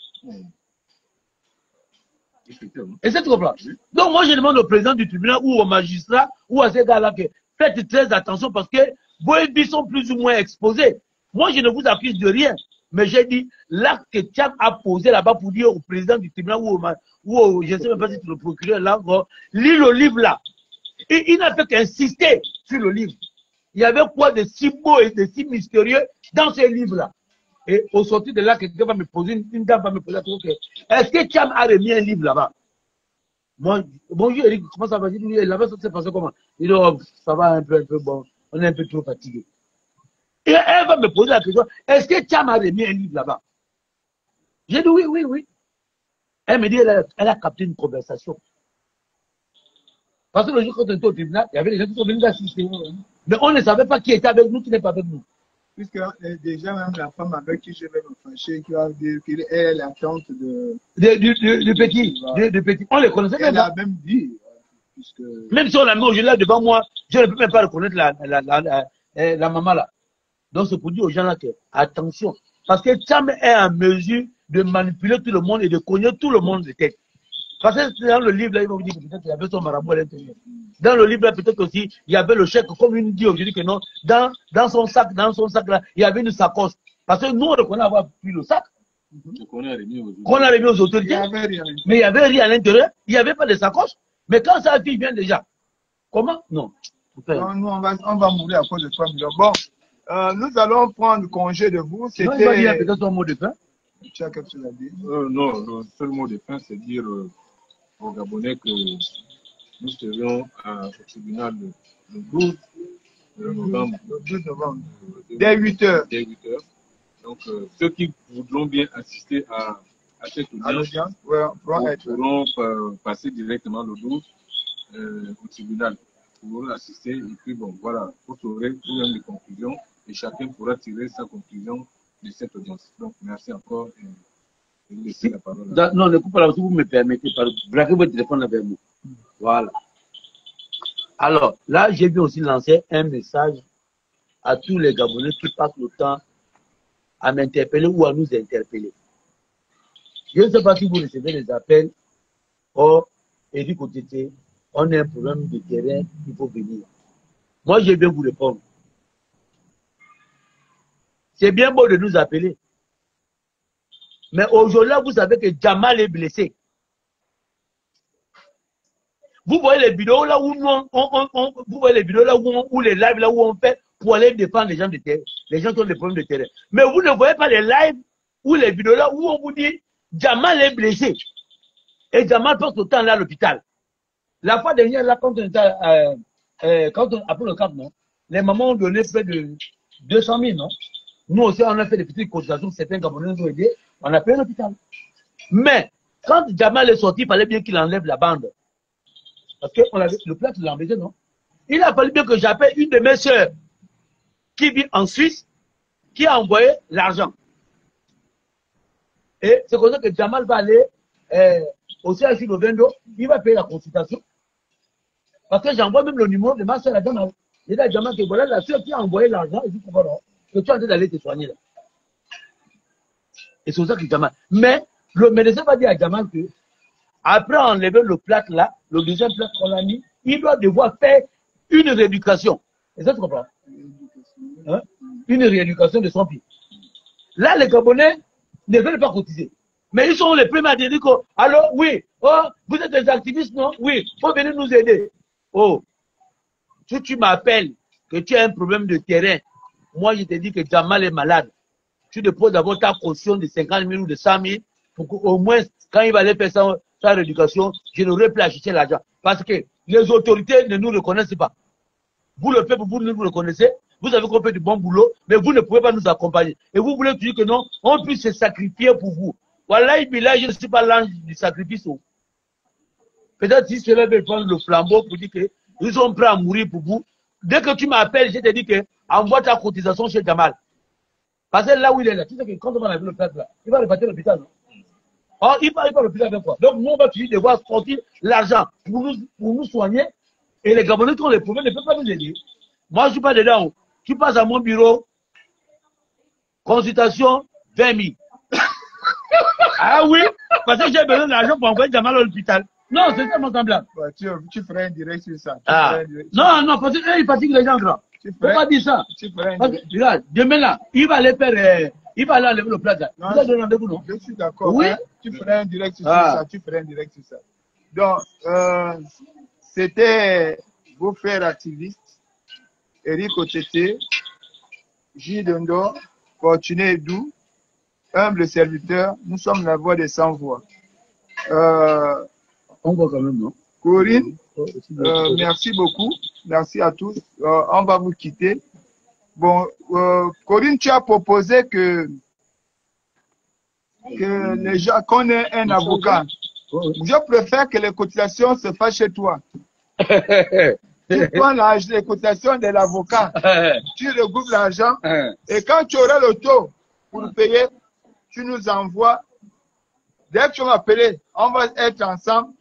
Et c'est tout comprends. Donc moi je demande au président du tribunal ou au magistrat ou à ces gars-là que faites très attention parce que vos ennemis sont plus ou moins exposés. Moi, je ne vous accuse de rien. Mais j'ai dit, l'acte que Thiam a posé là-bas pour dire au président du tribunal ou je ne sais même pas si c'est le procureur là, lis le livre là. Et il n'a fait qu'insister sur le livre. Il y avait quoi de si beau et de si mystérieux dans ce livre-là. Et au sortir de là, quelqu'un va me poser, une dame va me poser la question, est-ce que Thiam a remis un livre là-bas? Moi, bonjour Eric, comment ça va? Là-bas, ça s'est passé comment? Il dit, oh, ça va un peu bon, on est un peu trop fatigué. Et elle va me poser la question, est-ce que Thiam a remis un livre là-bas? J'ai dit oui. Elle me dit, elle a capté une conversation. Parce que le jour quand on était au tribunal, il y avait des gens qui sont venus assister. Mais on ne savait pas qui était avec nous, qui n'est pas avec nous. Puisque déjà même la femme avec qui je vais me fâcher, qui a dit qu'elle est la tante de... Du petit. On les connaissait même. Elle a même dit. Puisque... Même si on l'a mis aujourd'hui là devant moi, je ne peux même pas reconnaître la maman là. Donc c'est pour dire aux gens là que, attention. Parce que Thiam est en mesure de manipuler tout le monde et de cogner tout le monde de tête. Parce que dans le livre là, il va vous dire que peut-être qu'il y avait son marabout à l'intérieur. Dans le livre là, peut-être aussi, il y avait le chèque, comme il nous dit aujourd'hui que non, dans son sac là, il y avait une sacoche. Parce que nous, on reconnaît avoir pris le sac. Qu'on a remis aux autorités. Mais il n'y avait rien à l'intérieur. Il n'y avait pas de sacoche. Mais quand sa fille vient déjà, comment? Non. Non, nous, on va mourir à cause de 3 millions. Bon, nous allons prendre congé de vous. Il va dire peut-être un mot de fin. Tu as quelque chose à dire? Non, le seul mot de fin, c'est dire aux Gabonais que nous serions au tribunal le 12 novembre. Le 12 novembre. Dès 8 heures. Dès 8 heures. Donc, ceux qui voudront bien assister à cette audience pourront passer directement le 12 au tribunal pour assister. Et puis, bon, voilà, vous aurez tout les conclusions et chacun pourra tirer sa conclusion de cette audience. Donc, merci encore. Je vous laisse la parole. Non, ne coupez pas là, si vous me permettez, braquez votre téléphone avec moi. Voilà. Alors, là, j'ai vu aussi lancer un message à tous les Gabonais qui passent le temps à m'interpeller ou à nous interpeller. Je ne sais pas si vous recevez les appels. Oh, Eric Otete, on a un problème de terrain, il faut venir. Moi, je vais vous répondre. C'est bien beau de nous appeler. Mais aujourd'hui, vous savez que Jamal est blessé. Vous voyez les vidéos là où vous voyez les vidéos là où les lives là où on fait pour aller défendre les gens de terrain, les gens qui ont des problèmes de terrain. Mais vous ne voyez pas les lives ou les vidéos là où on vous dit Jamal est blessé. Et Jamal passe le temps là à l'hôpital. La fois dernière là, quand on était après le Cap, non, les mamans ont donné près de 200 000, non? Nous aussi, on a fait des petites cotisations, certains Gabonais nous ont aidés, on a payé l'hôpital. Mais, quand Jamal est sorti, il fallait bien qu'il enlève la bande. Parce que le plat, il l'a embêté, non? Il a fallu bien que j'appelle une de mes soeurs qui vit en Suisse, qui a envoyé l'argent. Et c'est comme ça que Jamal va aller au CHU de Vendo, il va payer la consultation. Parce que j'envoie même le numéro de ma soeur à Jamal. Il dit à Jamal que voilà la soeur qui a envoyé l'argent, il dit que voilà, que tu es en train d'aller te soigner là. Et c'est ça que Jamal. Mais le médecin va dire à Jamal que après enlever le plat là, le deuxième plat qu'on a mis, il doit devoir faire une rééducation. Et ça, tu comprends? Hein? Une rééducation de son pied. Là, les Gabonais ne veulent pas cotiser. Mais ils sont les premiers à dire que, alors, oui, oh, vous êtes des activistes, non? Oui, il faut venir nous aider. Oh, si tu m'appelles que tu as un problème de terrain, moi je te dis que Jamal est malade. Tu déposes d'abord ta caution de 50 000 ou de 100 000 pour qu'au moins, quand il va aller faire sa rééducation, je n'aurai plus à acheter l'argent. Parce que les autorités ne nous reconnaissent pas. Vous, le peuple, vous nous reconnaissez. Vous avez fait du bon boulot, mais vous ne pouvez pas nous accompagner. Et vous voulez dire que non, on puisse se sacrifier pour vous. Voilà, je ne suis pas l'ange du sacrifice. Peut-être si cela veut prendre le flambeau pour dire qu'ils sont prêts à mourir pour vous. Dès que tu m'appelles, je te dis que envoie ta cotisation chez Jamal. Parce que là où il est là, tu sais que quand on va aller le peuple là, il va repartir à l'hôpital. Oh, il va à l'hôpital avec quoi? Donc nous, on va toujours devoir sortir l'argent pour nous soigner. Et les Gabonais qui ont les problèmes ne peuvent pas nous aider. Moi, je ne suis pas dedans. Tu passes à mon bureau, consultation, 20 000. Ah oui, parce que j'ai besoin d'argent pour envoyer Jamal à l'hôpital. Non, c'est ça mon semblable. Ouais, tu ferais un direct sur ça. Ah. Non, non, parce qu'il fatigue les gens grands. Il ne faut pas dire ça. Regarde, demain là, il va aller faire, il va aller enlever le plat. Vous avez donné rendez-vous, non? Je suis d'accord. Oui. Hein? Tu ferais un direct sur ça. Tu ferais un direct sur ça. Donc, c'était vos frères activistes, Eric Otete, J. Dondo, Fortuné Edou, humble serviteur. Nous sommes la voix des sans-voix. On voit quand même, non? Corinne, merci beaucoup. Merci à tous. On va vous quitter. Bon, Corinne, tu as proposé que les gens, qu'on ait un avocat. Je préfère que les cotisations se fassent chez toi. Tu prends les cotisations de l'avocat, tu regroupes l'argent et quand tu auras le taux pour payer, tu nous envoies. Dès que tu vas appeler, on va être ensemble.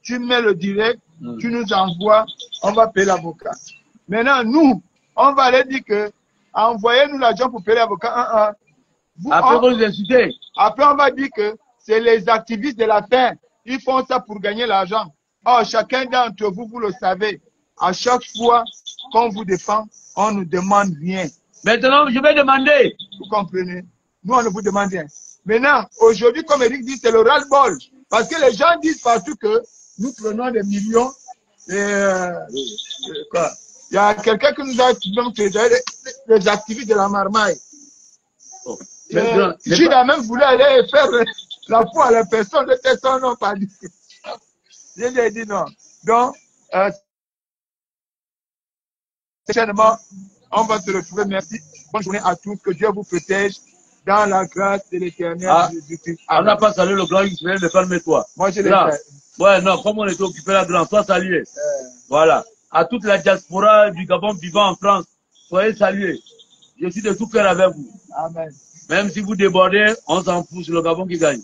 Tu mets le direct, tu nous envoies, on va payer l'avocat. Maintenant, nous, on va aller dire que envoyez-nous l'argent pour payer l'avocat. Après, vous nous insultez. Après, on va dire que c'est les activistes de la faim. Ils font ça pour gagner l'argent. Or, chacun d'entre vous, vous le savez. À chaque fois qu'on vous défend, on ne demande rien. Maintenant, je vais demander. Vous comprenez? Nous, on ne vous demande rien. Maintenant, aujourd'hui, comme Eric dit, c'est le ras-le-bol. Parce que les gens disent partout que nous prenons des millions. Quoi? Il y a quelqu'un qui nous a dit les activistes de la marmaille. Gilles a même voulu aller faire la foi à la personne, les personnes n'ont pas dit. Je lui ai dit non. Donc, prochainement, on va se retrouver. Merci. Bonne journée à tous. Que Dieu vous protège dans la grâce de l'Éternel. On n'a pas salué le grand Israël, mais calme-toi. Moi, je l'ai fait. Ouais, non, comme on était occupé là, grand, sois salué. Voilà. À toute la diaspora du Gabon vivant en France, soyez salués. Je suis de tout cœur avec vous. Amen. Même si vous débordez, on s'en fout, c'est le Gabon qui gagne.